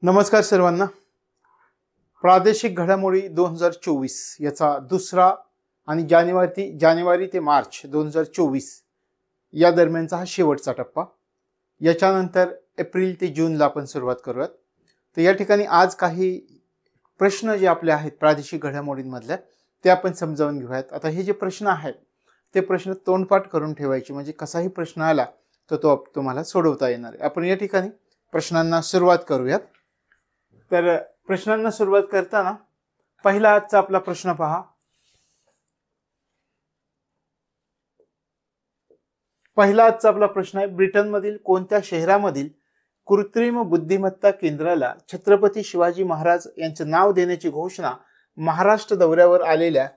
नमस्कार सर्वांना. प्रादेशिक घडामोडी 2024 याचा दुसरा आणि जानेवारी ते मार्च 2024 या दरम्यानचा हा शेवटचा टप्पा. याच्यानंतर एप्रिल ते जूनला आपण सुरुवात करूयात. तर या ठिकाणी आज काही प्रश्न जे आपले आहेत प्रादेशिक घडामोडींमधले ते आपण समजावून घेऊयात. आता हे जे प्रश्न आहेत ते प्रश्न तोंडपाठ करून ठेवायचे, म्हणजे कसाही प्रश्न आला तर तो तुम्हाला सोडवता येणार आहे. आपण या ठिकाणी प्रश्नांना सुरुवात करूयात. तर प्रश्नांना सुरुवात करताना पहिला आजचा आपला प्रश्न पहा. पहिला आजचा आपला प्रश्न आहे, ब्रिटनमधील कोणत्या शहरामधील कृत्रिम बुद्धिमत्ता केंद्राला छत्रपती शिवाजी महाराज यांचे नाव देण्याची घोषणा महाराष्ट्र दौऱ्यावर आलेल्या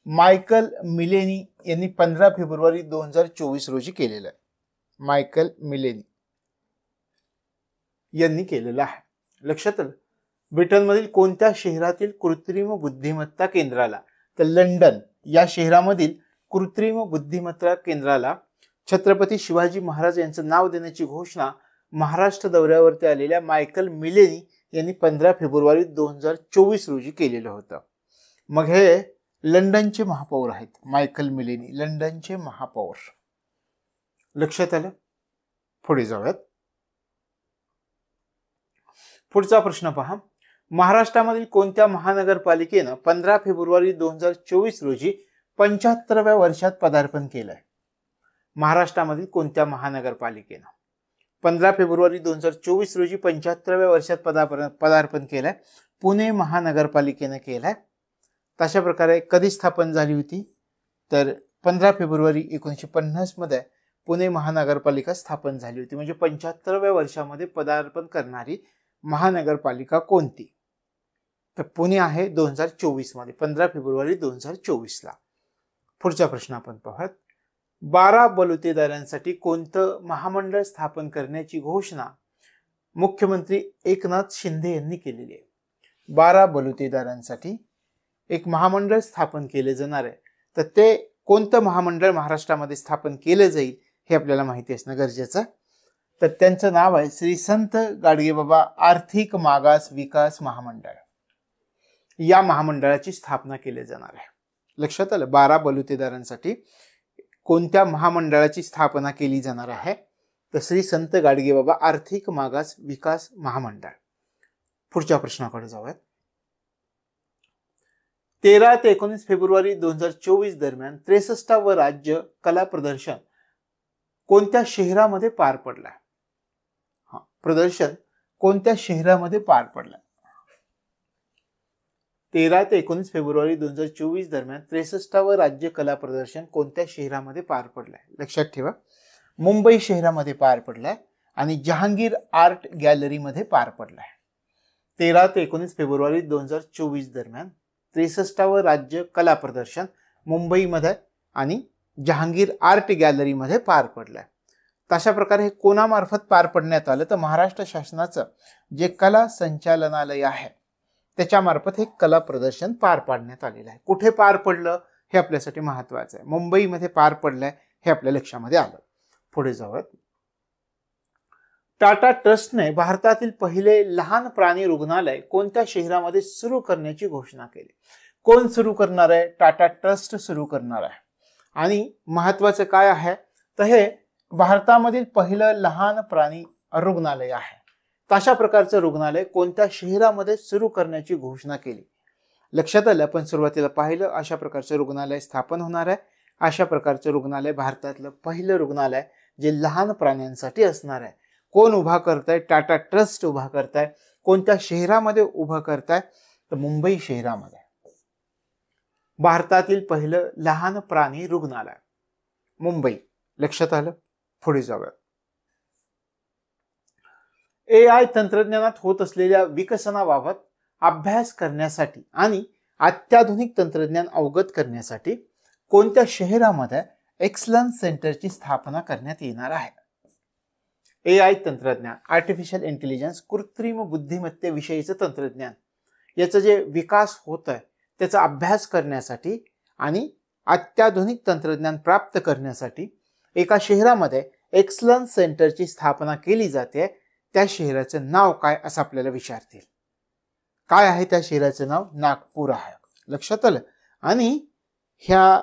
मायकल मिलेनी यांनी 15 फेब्रुवारी 2024 रोजी केलेलं आहे. मायकल मिलेनी यांनी केलेलं आहे. लक्षात आलं? ब्रिटनमधील कोणत्या शहरातील कृत्रिम बुद्धिमत्ता केंद्राला, तर लंडन या शहरामधील कृत्रिम बुद्धिमत्ता केंद्राला छत्रपती शिवाजी महाराज यांचं नाव देण्याची घोषणा महाराष्ट्र दौऱ्यावरती आलेल्या मायकल मिलेनी यांनी 15 फेब्रुवारी 2024 रोजी केलेलं होतं. मग हे लंडनचे महापौर आहेत. मायकल मिलेनी लंडनचे महापौर. लक्षात आलं? पुढे जाऊयात. पुढचा प्रश्न पहा. महाराष्ट्रामधील कोणत्या महानगरपालिकेनं 15 फेब्रुवारी 2024 रोजी 75व्या वर्षात पदार्पण केलंय? महाराष्ट्रामधील कोणत्या महानगरपालिकेनं 15 फेब्रुवारी 2024 रोजी 75व्या वर्षात पदार्पण केलंय? पुणे महानगरपालिकेनं केलंय. तशा प्रकारे कधी स्थापन झाली होती? तर 15 फेब्रुवारी 1950 मध्ये पुणे महानगरपालिका स्थापन झाली होती. म्हणजे 75व्या वर्षामध्ये पदार्पण करणारी महानगरपालिका कोणती? तर पुणे आहे 2024 मध्ये, 15 फेब्रुवारी 2024 ला. पुढचा प्रश्न आपण पाहूयात. 12 बलुतेदारांसाठी कोणतं महामंडळ स्थापन करण्याची घोषणा मुख्यमंत्री एकनाथ शिंदे यांनी केलेली आहे? 12 बलुतेदारांसाठी एक महामंडळ स्थापन केले जाणार आहे. तर ते कोणतं महामंडळ महाराष्ट्रामध्ये स्थापन केले जाईल हे आपल्याला माहिती असणं गरजेचं आहे. तर त्यांचं नाव आहे श्री संत गाडगेबाबा आर्थिक मागास विकास महामंडळ. या महामंडळाची स्थापना केली जाणार आहे. लक्षात आलं? 12 बलुतेदारांसाठी कोणत्या महामंडळाची स्थापना केली जाणार आहे? तर श्री संत गाडगेबाबा आर्थिक मागास विकास महामंडळ. पुढच्या प्रश्नाकडे जाऊयात. 13 ते 19 फेब्रुवारी 2024 दरम्यान 63व राज्य कला प्रदर्शन कोणत्या शहरामध्ये पार पडलाय? प्रदर्शन कोणत्या शहरामध्ये पार पडलाय? 13 ते 19 फेब्रुवारी 2024 दरम्यान 63व राज्य कला प्रदर्शन कोणत्या शहरामध्ये पार पडलाय? लक्षात ठेवा, मुंबई शहरामध्ये पार पडलाय आणि जहांगीर आर्ट गॅलरीमध्ये पार पडलाय. 13 ते 19 फेब्रुवारी 2024 दरम्यान 63व राज्य कला प्रदर्शन मुंबईमध्ये आणि जहांगीर आर्ट गॅलरीमध्ये पार पडलाय. तशा प्रकारे हे कोणामार्फत पार पडण्यात आलं? तर महाराष्ट्र शासनाचं जे कला संचालनालय आहे त्याच्यामार्फत हे कला प्रदर्शन पार पाडण्यात आलेलं आहे. कुठे पार पडलं हे आपल्यासाठी महत्वाचं आहे. मुंबईमध्ये पार पडलंय हे आपल्या लक्षामध्ये आलं. पुढे जाऊयात. टाटा ट्रस्टने भारतातील पहिले लहान प्राणी रुग्णालय कोणत्या शहरामध्ये सुरू करण्याची घोषणा केली? कोण सुरू करणार आहे? टाटा ट्रस्ट सुरू करणार आहे. आणि महत्वाचं काय आहे तर हे भारतामधील पहिलं लहान प्राणी रुग्णालय आहे. तशा प्रकारचं रुग्णालय कोणत्या शहरामध्ये सुरू करण्याची घोषणा केली? लक्षात आलं? आपण सुरुवातीला पाहिलं अशा प्रकारचं रुग्णालय स्थापन होणार आहे. अशा प्रकारचं रुग्णालय भारतातलं पहिलं रुग्णालय जे लहान प्राण्यांसाठी असणार आहे. कोण उभा करताय? टाटा ट्रस्ट उभा करताय. कोणत्या शहरामध्ये उभं करताय? तर मुंबई शहरामध्ये. भारतातील पहिलं लहान प्राणी रुग्णालय मुंबई. लक्षात आलं? पुढे जाऊया. AI तंत्रज्ञानात होत असलेल्या विकसनाबाबत अभ्यास करण्यासाठी आणि अत्याधुनिक तंत्रज्ञान अवगत करण्यासाठी कोणत्या शहरामध्ये एक्सलन्स सेंटरची स्थापना करण्यात येणार आहे? AI तंत्रज्ञान, आर्टिफिशियल इंटेलिजन्स, कृत्रिम बुद्धिमत्तेविषयीचं तंत्रज्ञान याचं जे विकास होत आहे त्याचा अभ्यास करण्यासाठी आणि अत्याधुनिक तंत्रज्ञान प्राप्त करण्यासाठी एका शहरामध्ये एक्सलन्स सेंटरची स्थापना केली जाते. त्या शहराचं नाव काय असं आपल्याला विचारतील. काय आहे त्या शहराचं नाव? नागपूर आहे. लक्षात आलं. आणि ह्या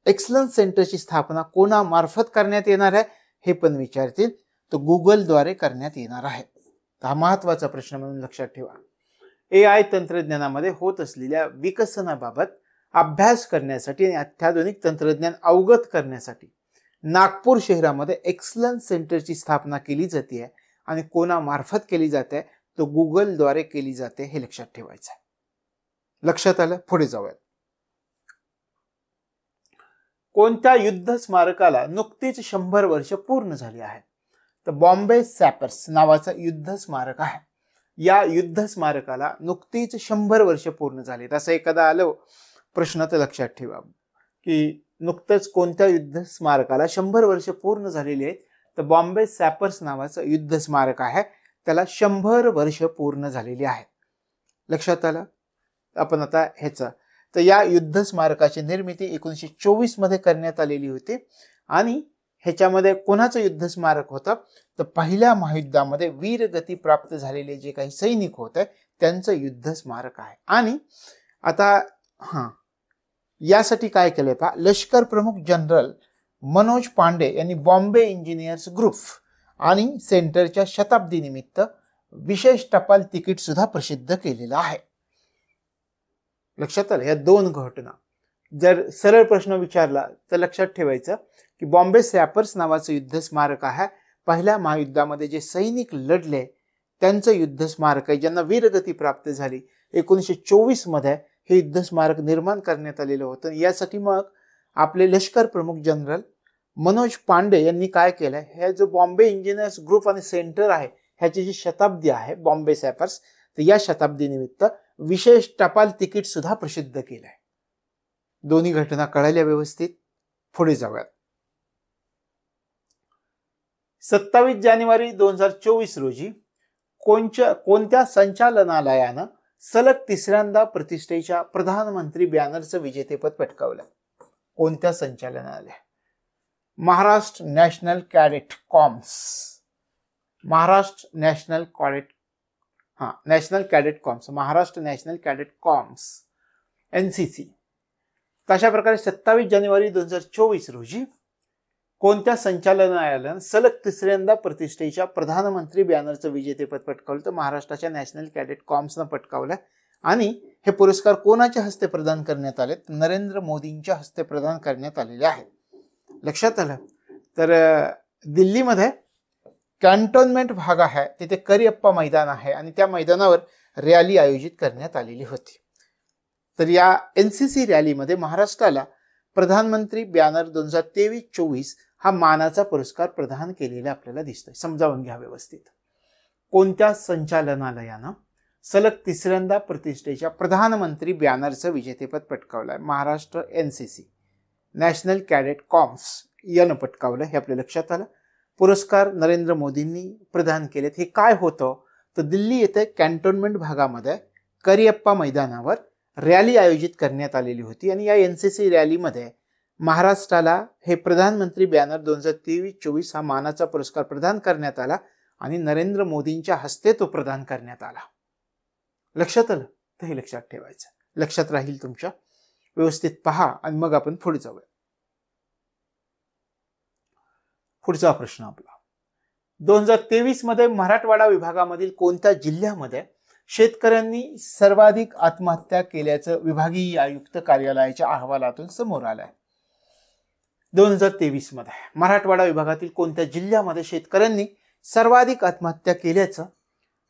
एक्सलन्स सेंटरची स्थापना कोणामार्फत करण्यात येणार आहे हे पण विचारतील. तर गुगलद्वारे करण्यात येणार आहे. हा महत्वाचा प्रश्न म्हणून लक्षात ठेवा. AI तंत्रज्ञानामध्ये होत असलेल्या विकसनाबाबत अभ्यास करण्यासाठी आणि अत्याधुनिक तंत्रज्ञान अवगत करण्यासाठी नागपूर शहरामध्ये एक्सलन्स सेंटरची स्थापना केली जाते आणि कोणामार्फत केली जाते? तो गुगलद्वारे केली जाते. हे लक्षात ठेवायचं आहे. लक्षात आलं. पुढे जाऊयात. कोणत्या युद्ध स्मारकाला नुकतीच 100 वर्ष पूर्ण झाली आहे? तर बॉम्बे सॅपर्स नावाचं युद्ध स्मारक आहे. या युद्ध स्मारकाला नुकतीच 100 वर्ष पूर्ण झाली. असं एखादा आलं प्रश्न तर लक्षात ठेवा की नुकतंच कोणत्या युद्ध स्मारकाला 100 वर्ष पूर्ण झालेली आहेत? तर बॉम्बे सॅपर्स नावाचं युद्ध स्मारक आहे, त्याला 100 वर्ष पूर्ण झालेली आहेत. लक्षात आलं. आपण आता ह्याचं तर या युद्ध स्मारकाची निर्मिती 1924 मध्ये करण्यात आलेली होती. आणि ह्याच्यामध्ये कोणाचं युद्ध स्मारक होतं? तर पहिल्या महायुद्धामध्ये वीरगती प्राप्त झालेले जे काही सैनिक होते त्यांचं युद्ध स्मारक आहे. आणि आता यासाठी काय केलंय पहा, लष्कर प्रमुख जनरल मनोज पांडे यांनी बॉम्बे इंजिनियर्स ग्रुप आणि सेंटरच्या शताब्दी निमित्त विशेष टपाल तिकीट सुद्धा प्रसिद्ध केलेलं आहे. लक्षात आलं. या दोन घटना जर सरळ प्रश्न विचारला तर लक्षात ठेवायचं की बॉम्बे सॅपर्स नावाचं युद्ध स्मारक आहे. पहिल्या महायुद्धामध्ये जे सैनिक लढले त्यांचं युद्ध स्मारक आहे, ज्यांना वीरगती प्राप्त झाली. 1924 मध्ये हे युद्ध स्मारक निर्माण करण्यात आलेलं होतं. यासाठी मग आपले लष्कर प्रमुख जनरल मनोज पांडे यांनी काय केलंय, हे जो बॉम्बे इंजिनियर्स ग्रुप आणि सेंटर आहे ह्याची जी शताब्दी आहे बॉम्बे सॅपर्स, तर या शताब्दी निमित्त विशेष टपाल तिकीट सुद्धा प्रसिद्ध केलंय. दोन्ही घटना कळाल्या व्यवस्थित. पुढे जाऊयात. 27 जानेवारी 2024 रोजी कोणत्या संचालनालयानं सलग तिसऱ्यांदा प्रतिष्ठेच्या प्रधानमंत्री बॅनरचं विजेतेपद पटकावलं? कोणत्या संचालनालय? Maharashtra national cadet corps. Maharashtra national cadet corps, Maharashtra national cadet corps NCC. तशा प्रकारे 27 जानेवारी 2024 रोजी कोणत्या संचालनालयानं सलग तिसऱ्यांदा प्रतिष्ठेच्या प्रधानमंत्री बॅनरचं विजेतेपद पटकावलं? तर महाराष्ट्राच्या नॅशनल कॅडेट कॉर्प्सनं पटकावलं. आणि हे पुरस्कार कोणाच्या हस्ते प्रदान करण्यात आले? नरेंद्र मोदींच्या हस्ते प्रदान करण्यात आलेले आहेत. लक्षात आलं. तर दिल्लीमध्ये कॅन्टोन्मेंट भाग आहे, तिथे करिअप्पा मैदान आहे आणि त्या मैदानावर रॅली आयोजित करण्यात आलेली होती. तर या NCC रॅलीमध्ये महाराष्ट्राला प्रधानमंत्री बॅनर 2023-24 हा मानाचा पुरस्कार प्रदान केलेला आपल्याला दिसतोय. समजावून घ्या व्यवस्थित. कोणत्या संचालनालयानं सलग तिसऱ्यांदा प्रतिष्ठेच्या प्रधानमंत्री बॅनरचं विजेतेपद पटकावलंय? Maharashtra NCC national cadet corps यानं पटकावलं. हे आपल्या लक्षात आलं. पुरस्कार नरेंद्र मोदींनी प्रदान केलेत. हे काय होतं तर दिल्ली येथे कॅन्टोन्मेंट भागामध्ये करिअप्पा मैदानावर रॅली आयोजित करण्यात आलेली होती आणि या NCC रॅलीमध्ये महाराष्ट्राला हे प्रधानमंत्री बॅनर 2023-24 हा मानाचा पुरस्कार प्रदान करण्यात आला आणि नरेंद्र मोदींच्या हस्ते तो प्रदान करण्यात आला. लक्षात आलं. तर हे लक्षात ठेवायचं. लक्षात राहील तुमच्या. व्यवस्थित पहा आणि मग आपण पुढे जाऊया. पुढचा प्रश्न आपला 2023 मध्ये मराठवाडा विभागामधील कोणत्या जिल्ह्यामध्ये शेतकऱ्यांनी सर्वाधिक आत्महत्या केल्याचं विभागीय आयुक्त कार्यालयाच्या अहवालातून समोर आलंय? 2023 मध्ये मराठवाडा विभागातील कोणत्या जिल्ह्यामध्ये शेतकऱ्यांनी सर्वाधिक आत्महत्या केल्याचं?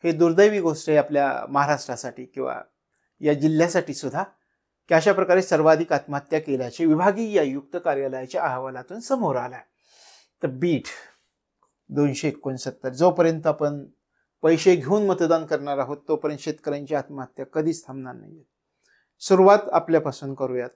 हे दुर्दैवी गोष्ट आहे आपल्या महाराष्ट्रासाठी किंवा या जिल्ह्यासाठी सुद्धा की अशा प्रकारे सर्वाधिक आत्महत्या केल्याचे विभागीय आयुक्त कार्यालयाच्या अहवालातून समोर आलाय. तर बीड 269. जोपर्यंत आपण पैसे घेऊन मतदान करणार आहोत तोपर्यंत शेतकऱ्यांची आत्महत्या कधीच थांबणार नाही. सुरुवात आपल्यापासून करूयात.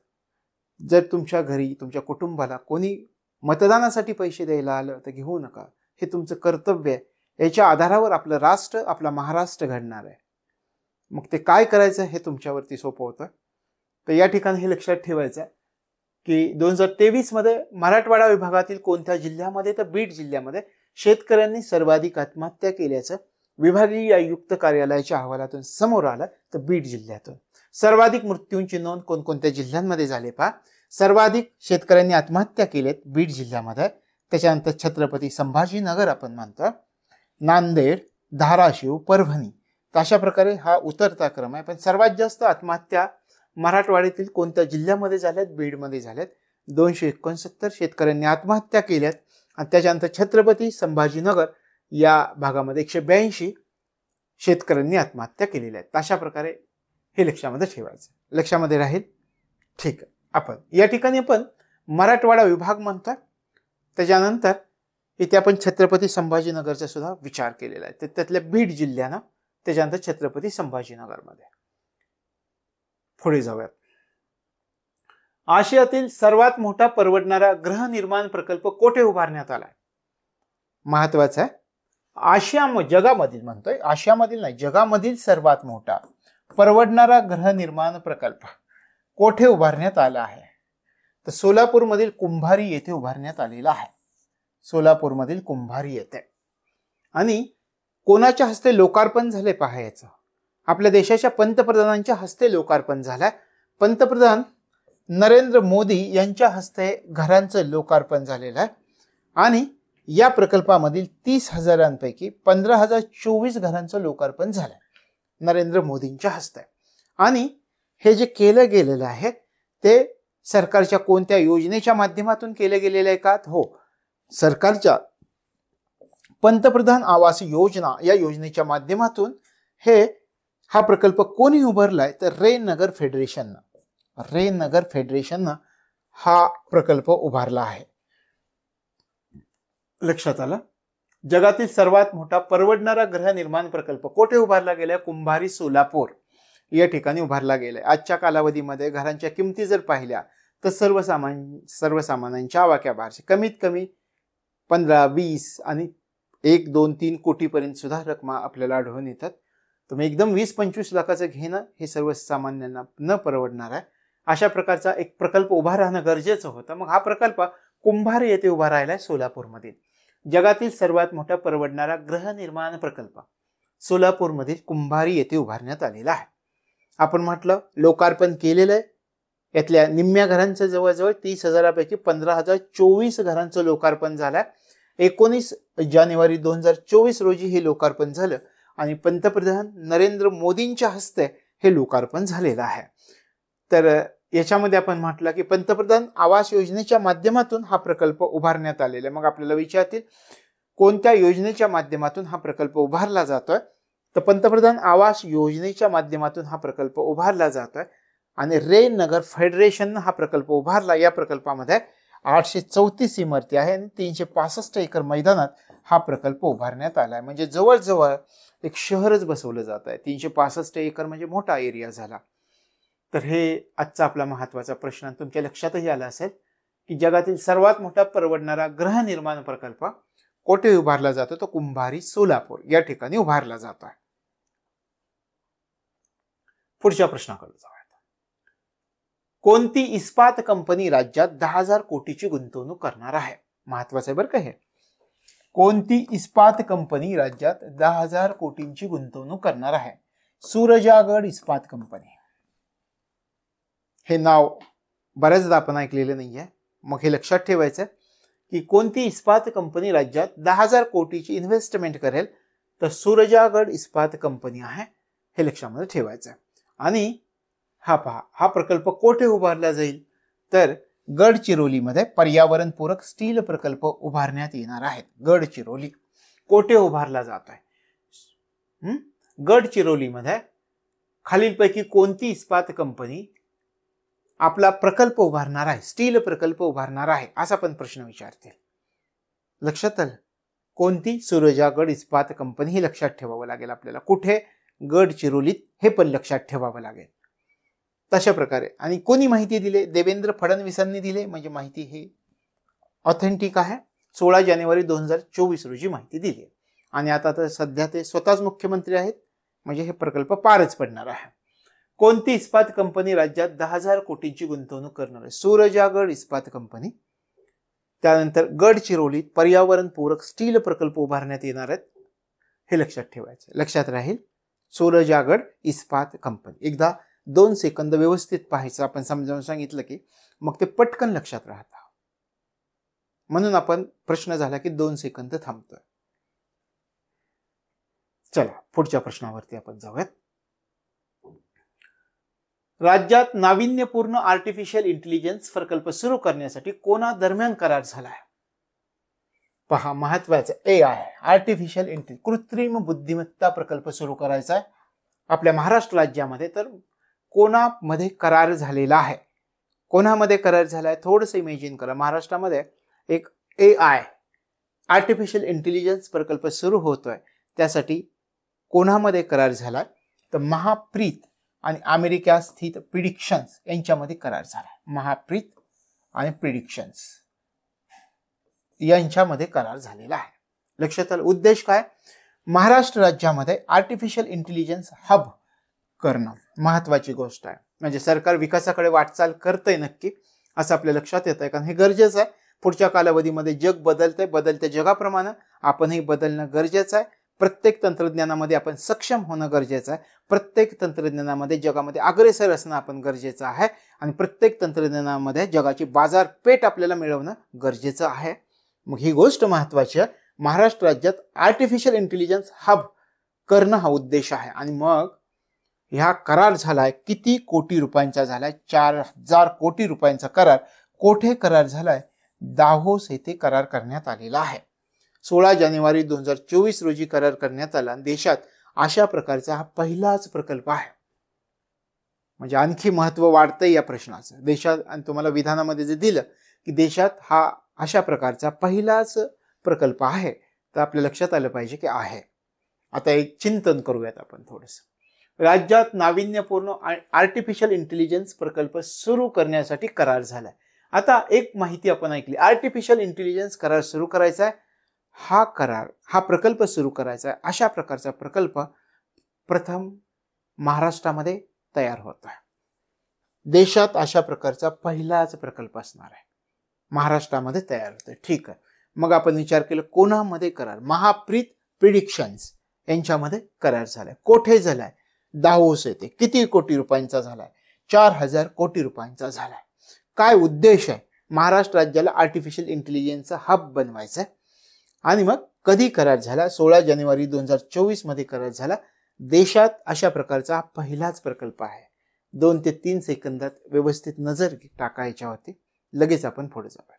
जर तुमच्या घरी तुमच्या कुटुंबाला कोणी मतदानासाठी पैसे द्यायला आलं तर घेऊ नका. हे तुमचं कर्तव्य आहे. याच्या आधारावर आपलं राष्ट्र, आपला महाराष्ट्र घडणार आहे. मग ते काय करायचं हे तुमच्यावरती सोपवतं. तर या ठिकाणी हे लक्षात ठेवायचं आहे की 2023 मध्ये मराठवाडा विभागातील कोणत्या जिल्ह्यामध्ये तर बीड जिल्ह्यामध्ये शेतकऱ्यांनी सर्वाधिक आत्महत्या केल्याचं विभागीय आयुक्त कार्यालयाच्या अहवालातून समोर आलं तर बीड जिल्ह्यातून. सर्वाधिक मृत्यूंची नोंद कोणकोणत्या जिल्ह्यांमध्ये झाली पहा. सर्वाधिक शेतकऱ्यांनी आत्महत्या केल्यात बीड जिल्ह्यामध्ये. त्याच्यानंतर छत्रपती संभाजीनगर आपण म्हणतो, नांदेड, धाराशिव, परभणी. तर अशा प्रकारे हा उतरता क्रम आहे. पण सर्वात जास्त आत्महत्या मराठवाड्यातील कोणत्या जिल्ह्यामध्ये झाल्यात? बीडमध्ये झाल्यात. 269 शेतकऱ्यांनी आत्महत्या केल्यात. आणि त्याच्यानंतर छत्रपती संभाजीनगर या भागामध्ये 182 शेतकऱ्यांनी आत्महत्या केलेल्या आहेत. अशा प्रकारे हे लक्षामध्ये ठेवायचं, लक्षामध्ये राहील. ठीक आहे. आपण या ठिकाणी आपण मराठवाडा विभाग म्हणतात. त्याच्यानंतर इथे आपण छत्रपती संभाजीनगरचा सुद्धा विचार केलेला आहे. त्यातल्या बीड जिल्ह्यानं, त्याच्यानंतर छत्रपती संभाजीनगरमध्ये. पुढे जाऊयात. आशियातील सर्वात मोठा परवडणारा गृहनिर्माण प्रकल्प कोठे उभारण्यात आलाय? महत्वाचा आहे. जगामधील म्हणतोय, आशियामधील नाही, जगामधील सर्वात मोठा परवडणारा गृहनिर्माण प्रकल्प कोठे उभारण्यात आला आहे? तर सोलापूरमधील कुंभारी येथे उभारण्यात आलेला आहे. सोलापूरमधील कुंभारी येथे. आणि कोणाच्या हस्ते लोकार्पण झाले पहा याचं? आपल्या देशाच्या पंतप्रधानांच्या हस्ते लोकार्पण झालंय. पंतप्रधान नरेंद्र मोदी यांच्या हस्ते घरांचं लोकार्पण झालेलं आहे. आणि या प्रकल्पामधील 30,000पैकी 15,024 घरांचं लोकार्पण झालंय नरेंद्र मोदींच्या हस्ते. आणि हे जे केलं गेलेलं आहे ते सरकारच्या कोणत्या योजनेच्या माध्यमातून केलं गेलेलं आहे का? हो, सरकारच्या पंतप्रधान आवास योजना या योजनेच्या माध्यमातून हा प्रकल्प कोणी उभारलाय? तर रेननगर फेडरेशननं हा प्रकल्प उभारला आहे. लक्षात आलं. जगातील सर्वात मोठा परवडणारा गृहनिर्माण प्रकल्प कोठे उभारला गेलाय? कुंभारी, सोलापूर या ठिकाणी उभारला गेलाय. आजच्या कालावधीमध्ये घरांच्या किमती जर पाहिल्या तर सर्वसामान्यांच्या आवाक्याबाहेरचे कमीत कमी 15, 20 आणि 1, 2, 3 कोटीपर्यंत सुद्धा रक्कम आपल्याला आढळून येतात. तुम्ही एकदम 20-25 लाखाचं घेणं हे सर्वसामान्यांना न परवडणार आहे. अशा प्रकारचा एक प्रकल्प उभा राहणं गरजेचं होतं. मग हा प्रकल्प कुंभारी येथे उभा राहिलाय सोलापूरमध्ये. जगातील सर्वात मोठा परवडणारा गृहनिर्माण प्रकल्प सोलापूरमधील कुंभारी येथे उभारण्यात आलेला आहे. आपण म्हटलं लोकार्पण केलेलं आहे. यातल्या निम्म्या घरांचं जवळजवळ 30,000पैकी 15,024 घरांचं लोकार्पण झालंय. 19 जानेवारी 2024 रोजी हे लोकार्पण झालं आणि पंतप्रधान नरेंद्र मोदींच्या हस्ते हे लोकार्पण झालेलं आहे. तर याच्यामध्ये आपण म्हटलं की पंतप्रधान आवास योजनेच्या माध्यमातून हा प्रकल्प उभारण्यात आलेला आहे. मग आपल्याला विचारतील कोणत्या योजनेच्या माध्यमातून हा प्रकल्प उभारला जातोय? तर पंतप्रधान आवास योजनेच्या माध्यमातून हा प्रकल्प उभारला जातोय. आणि रेननगर फेडरेशननं हा प्रकल्प उभारला. या प्रकल्पामध्ये 834 इमारती आहे आणि 365 एकर मैदानात हा प्रकल्प उभारण्यात आलाय. म्हणजे जवळजवळ एक शहरच बसवलं जात आहे. 365 एकर म्हणजे मोठा एरिया झाला. तर हे आजचा आपला महत्वाचा प्रश्न तुमच्या लक्षातही आला असेल की जगातील सर्वात मोठा परवडणारा गृहनिर्माण प्रकल्प कोठे उभारला जातो? तो कुंभारी, सोलापूर या ठिकाणी उभारला जातो आहे. पुढच्या प्रश्नाकडे जाऊयात. कोणती इस्पात कंपनी राज्यात 10,000 कोटीची गुंतवणूक करणार आहे? महत्वाचं आहे बरं का हे. कोणती इस्पात कंपनी राज्यात 10,000 कोटींची गुंतवणूक करणार आहे? सूरजागड इस्पात कंपनी. हे नाव बऱ्याचदा आपण ऐकलेलं नाहीये. मग हे लक्षात ठेवायचं की कोणती इस्पात कंपनी राज्यात 10,000 कोटीची इन्व्हेस्टमेंट करेल? तर सूरजागड इस्पात कंपनी आहे. हे लक्षामध्ये ठेवायचं. आणि हा पहा, हा प्रकल्प कोठे उभारला जाईल? तर गडचिरोलीमध्ये पर्यावरण पूरक स्टील प्रकल्प उभारण्यात येणार आहेत. गडचिरोली कोठे उभारला जात आहे? गडचिरोलीमध्ये खालीलपैकी कोणती इस्पात कंपनी आपला प्रकल्प उभारणार आहे, स्टील प्रकल्प उभारणार आहे, असा पण प्रश्न विचारतील. लक्षात आलं? कोणती? सूरजागड इस्पात कंपनी. हे लक्षात ठेवावं लागेल आपल्याला. कुठे? गडचिरोलीत. हे पण लक्षात ठेवावं लागेल. तशा प्रकारे. आणि कोणी माहिती दिली? देवेंद्र फडणवीसांनी दिले. म्हणजे माहिती ही ऑथेंटिक आहे. 16 जानेवारी 2024 रोजी माहिती दिली. आणि आता तर सध्या ते स्वतःच मुख्यमंत्री आहेत. म्हणजे हे प्रकल्प पारच पडणार आहे. कोणती इस्पात कंपनी राज्यात 10,000 कोटींची गुंतवणूक करणार आहे? सूरजागड इस्पात कंपनी. त्यानंतर गडचिरोलीत पर्यावरण पूरक स्टील प्रकल्प उभारण्यात येणार आहेत. हे लक्षात ठेवायचं. लक्षात राहील सोरजागड इस्पात कंपनी. एकदा 2 सेकंद व्यवस्थित पाहायचं, आपण समजावून सांगितलं की मग ते पटकन लक्षात राहतं. म्हणून आपण प्रश्न झाला की 2 सेकंद थांबतोय. चला पुढच्या प्रश्नावरती आपण जाऊयात. राज्यात नाविन्यपूर्ण आर्टिफिशियल इंटेलिजन्स प्रकल्प सुरू करण्यासाठी कोणादरम्यान करार झाला आहे? पहा, महत्वाचं AI आर्टिफिशियल इंटेलिजन्स कृत्रिम बुद्धिमत्ता प्रकल्प सुरू करायचा आहे आपल्या महाराष्ट्र राज्यामध्ये. तर कोणामध्ये करार झालेला आहे? कोणामध्ये करार झाला आहे थोडंसं इमेजिन करा. महाराष्ट्रामध्ये एक AI आर्टिफिशियल इंटेलिजन्स प्रकल्प सुरू होतोय, त्यासाठी कोणामध्ये करार झाला? तर महाप्रीत आणि अमेरिका स्थित प्रिडिक्शन्स यांच्यामध्ये करार झाला. महाप्रीत आणि प्रिडिक्शन्स यांच्यामध्ये करार झालेला आहे. लक्षात आलं. उद्देश काय? महाराष्ट्र राज्यामध्ये आर्टिफिशियल इंटेलिजन्स हब करणं महत्वाची गोष्ट आहे. म्हणजे सरकार विकासाकडे वाटचाल करतंय नक्की असं आपल्या लक्षात येत आहे, कारण हे गरजेचं आहे. पुढच्या कालावधीमध्ये जग बदलतंय, बदलत्या जगाप्रमाणे आपणही बदलणं गरजेचं आहे. प्रत्येक तंत्रज्ञानामध्ये आपण सक्षम होणं गरजेचं आहे. प्रत्येक तंत्रज्ञानामध्ये जगामध्ये अग्रेसर असणं आपण गरजेचं आहे आणि प्रत्येक तंत्रज्ञानामध्ये जगाची बाजारपेठ आपल्याला मिळवणं गरजेचं आहे. मग ही गोष्ट महत्वाची आहे. महाराष्ट्र राज्यात आर्टिफिशियल इंटेलिजन्स हब करणं हा उद्देश आहे. आणि मग ह्या करार झालाय किती कोटी रुपयांचा झालाय? 4000 कोटी रुपयांचा करार. कोठे करार झालाय? दाहोस येथे करार करण्यात आलेला आहे. 16 जानेवारी 2024 रोजी करार करण्यात आला. देशात अशा प्रकारचा हा पहिलाच प्रकल्प आहे. म्हणजे आणखी महत्व वाढतंय या प्रश्नाचं देशात. आणि तुम्हाला विधानामध्ये जे दिलं की देशात हा अशा प्रकारचा पहिलाच प्रकल्प आहे, तर आपल्या लक्षात आलं पाहिजे की आहे. आता एक चिंतन करूयात आपण थोडंसं. राज्यात नाविन्यपूर्ण आर्टिफिशियल इंटेलिजन्स प्रकल्प सुरू करण्यासाठी करार झालाय. आता एक माहिती आपण ऐकली, आर्टिफिशियल इंटेलिजन्स करार सुरू करायचा आहे. हा प्रकल्प सुरू करायचा आहे. अशा प्रकारचा प्रकल्प प्रथम महाराष्ट्रामध्ये तयार होत आहे. देशात अशा प्रकारचा पहिलाच प्रकल्प असणार आहे, महाराष्ट्रामध्ये तयार होतोय. ठीक आहे. मग आपण विचार केला कोणामध्ये करार? महाप्रीत प्रिडिक्शन्स यांच्यामध्ये करार झालाय. कोठे झालाय? दाहोस येथे. किती कोटी रुपयांचा झालाय? 4000 कोटी रुपयांचा झालाय. काय उद्देश आहे? महाराष्ट्र राज्याला आर्टिफिशियल इंटेलिजन्सचा हब बनवायचा आहे. आणि मग कधी करार झाला? 16 जानेवारी 2024 मध्ये करार झाला. देशात अशा प्रकारचा पहिलाच प्रकल्प आहे. 2 ते 3 सेकंदात व्यवस्थित नजर टाकायच्या होती. लगेच आपण पुढे जाऊया.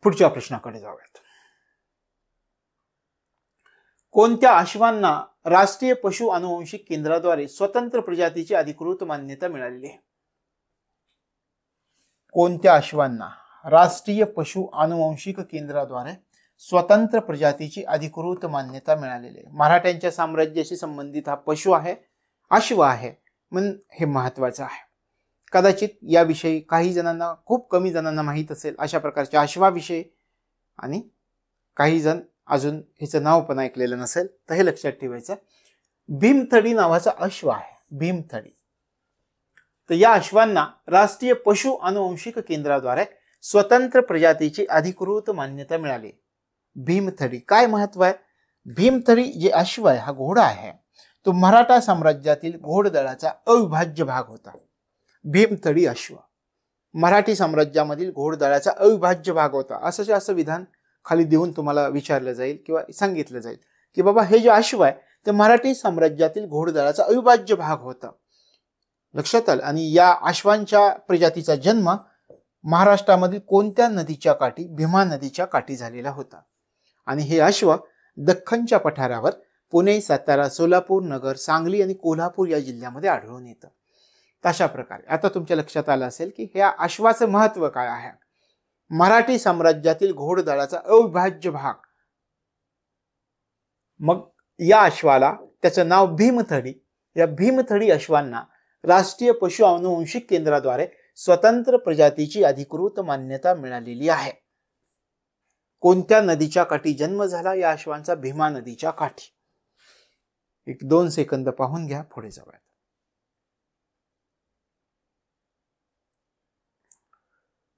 पुढच्या प्रश्नाकडे जाऊयात. कोणत्या अश्वांना राष्ट्रीय पशु अनुवंशिक केंद्राद्वारे स्वतंत्र प्रजातीची अधिकृत मान्यता मिळालेली आहे? कोणत्या अश्वांना राष्ट्रीय पशु अनुवंशिक केंद्राद्वारे स्वतंत्र प्रजातीची अधिकृत मान्यता मिळालेली आहे? मराठ्यांच्या साम्राज्याशी संबंधित हा पशु आहे, अश्व आहे, म्हणून हे महत्वाचं आहे. कदाचित याविषयी काही जणांना, खूप कमी जणांना माहीत असेल अशा प्रकारच्या अश्वाविषयी, आणि काही जण अजून ह्याचं नाव पण ऐकलेलं नसेल, तर हे लक्षात ठेवायचं. भीमथडी नावाचा अश्व आहे, भीमथडी. तर या अश्वांना राष्ट्रीय पशु अनुवंशिक केंद्राद्वारे स्वतंत्र प्रजातीची अधिकृत मान्यता मिळाली. भीमथडी काय महत्व आहे? भीमथडी जे अश्व आहे, हा घोडा आहे, तो मराठा साम्राज्यातील घोडदळाचा अविभाज्य भाग होता. भीमथडी अश्व मराठी साम्राज्यामधील घोडदळाचा अविभाज्य भाग होता. असं विधान खाली देऊन तुम्हाला विचारलं जाईल किंवा सांगितलं जाईल की बाबा हे जे अश्व आहे ते मराठी साम्राज्यातील घोडदळाचा अविभाज्य भाग होता. लक्षात आलं. आणि या अश्वांच्या प्रजातीचा जन्म महाराष्ट्रामधील कोणत्या नदीच्या काठी? भीमा नदीच्या काठी झालेला होता. आणि हे अश्व दख्खनच्या पठारावर पुणे, सातारा, सोलापूर, नगर, सांगली आणि कोल्हापूर या जिल्ह्यामध्ये आढळून येतं. तशा प्रकारे आता तुमच्या लक्षात आलं असेल की ह्या अश्वाचं महत्व काय आहे. मराठी साम्राज्यातील घोडदळाचा अविभाज्य भाग. मग या अश्वाला त्याचं नाव भीमथडी. या भीमथडी अश्वांना राष्ट्रीय पशु अनुवंशिक केंद्राद्वारे स्वतंत्र प्रजातीची अधिकृत मान्यता मिळालेली आहे. कोणत्या नदीच्या काठी जन्म झाला या अश्वांचा? भीमा नदीच्या काठी. 1-2 सेकंद पाहून घ्या, पुढे जाऊयात.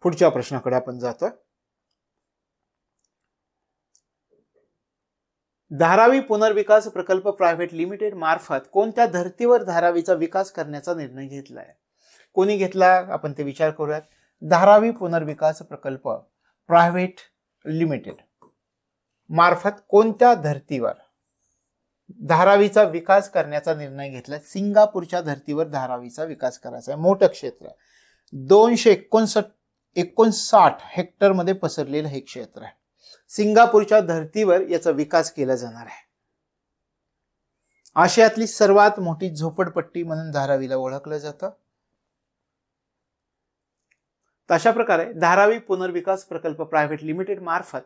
पुढच्या प्रश्नाकडे आपण जातोय. धारावी पुनर्विकास प्रकल्प प्रायव्हेट लिमिटेड मार्फत कोणत्या धर्तीवर धारावीचा विकास करण्याचा निर्णय घेतलाय? कोणी घेतला आपण ते विचार करूयात. धारावी पुनर्विकास प्रकल्प प्रायव्हेट लिमिटेड मार्फत कोणत्या धर्तीवर धारावीचा विकास करण्याचा निर्णय घेतला? सिंगापूरच्या धर्तीवर धारावीचा विकास करायचा आहे. मोठं क्षेत्र 259 हेक्टर मध्ये पसरलेलं हे क्षेत्र आहे. सिंगापूरच्या धर्तीवर याचा विकास केला जाणार आहे. आशियातली सर्वात मोठी झोपडपट्टी म्हणून धारावीला ओळखलं जातं. अशा प्रकारे धारावी पुनर्विकास प्रकल्प प्रायव्हेट लिमिटेड मार्फत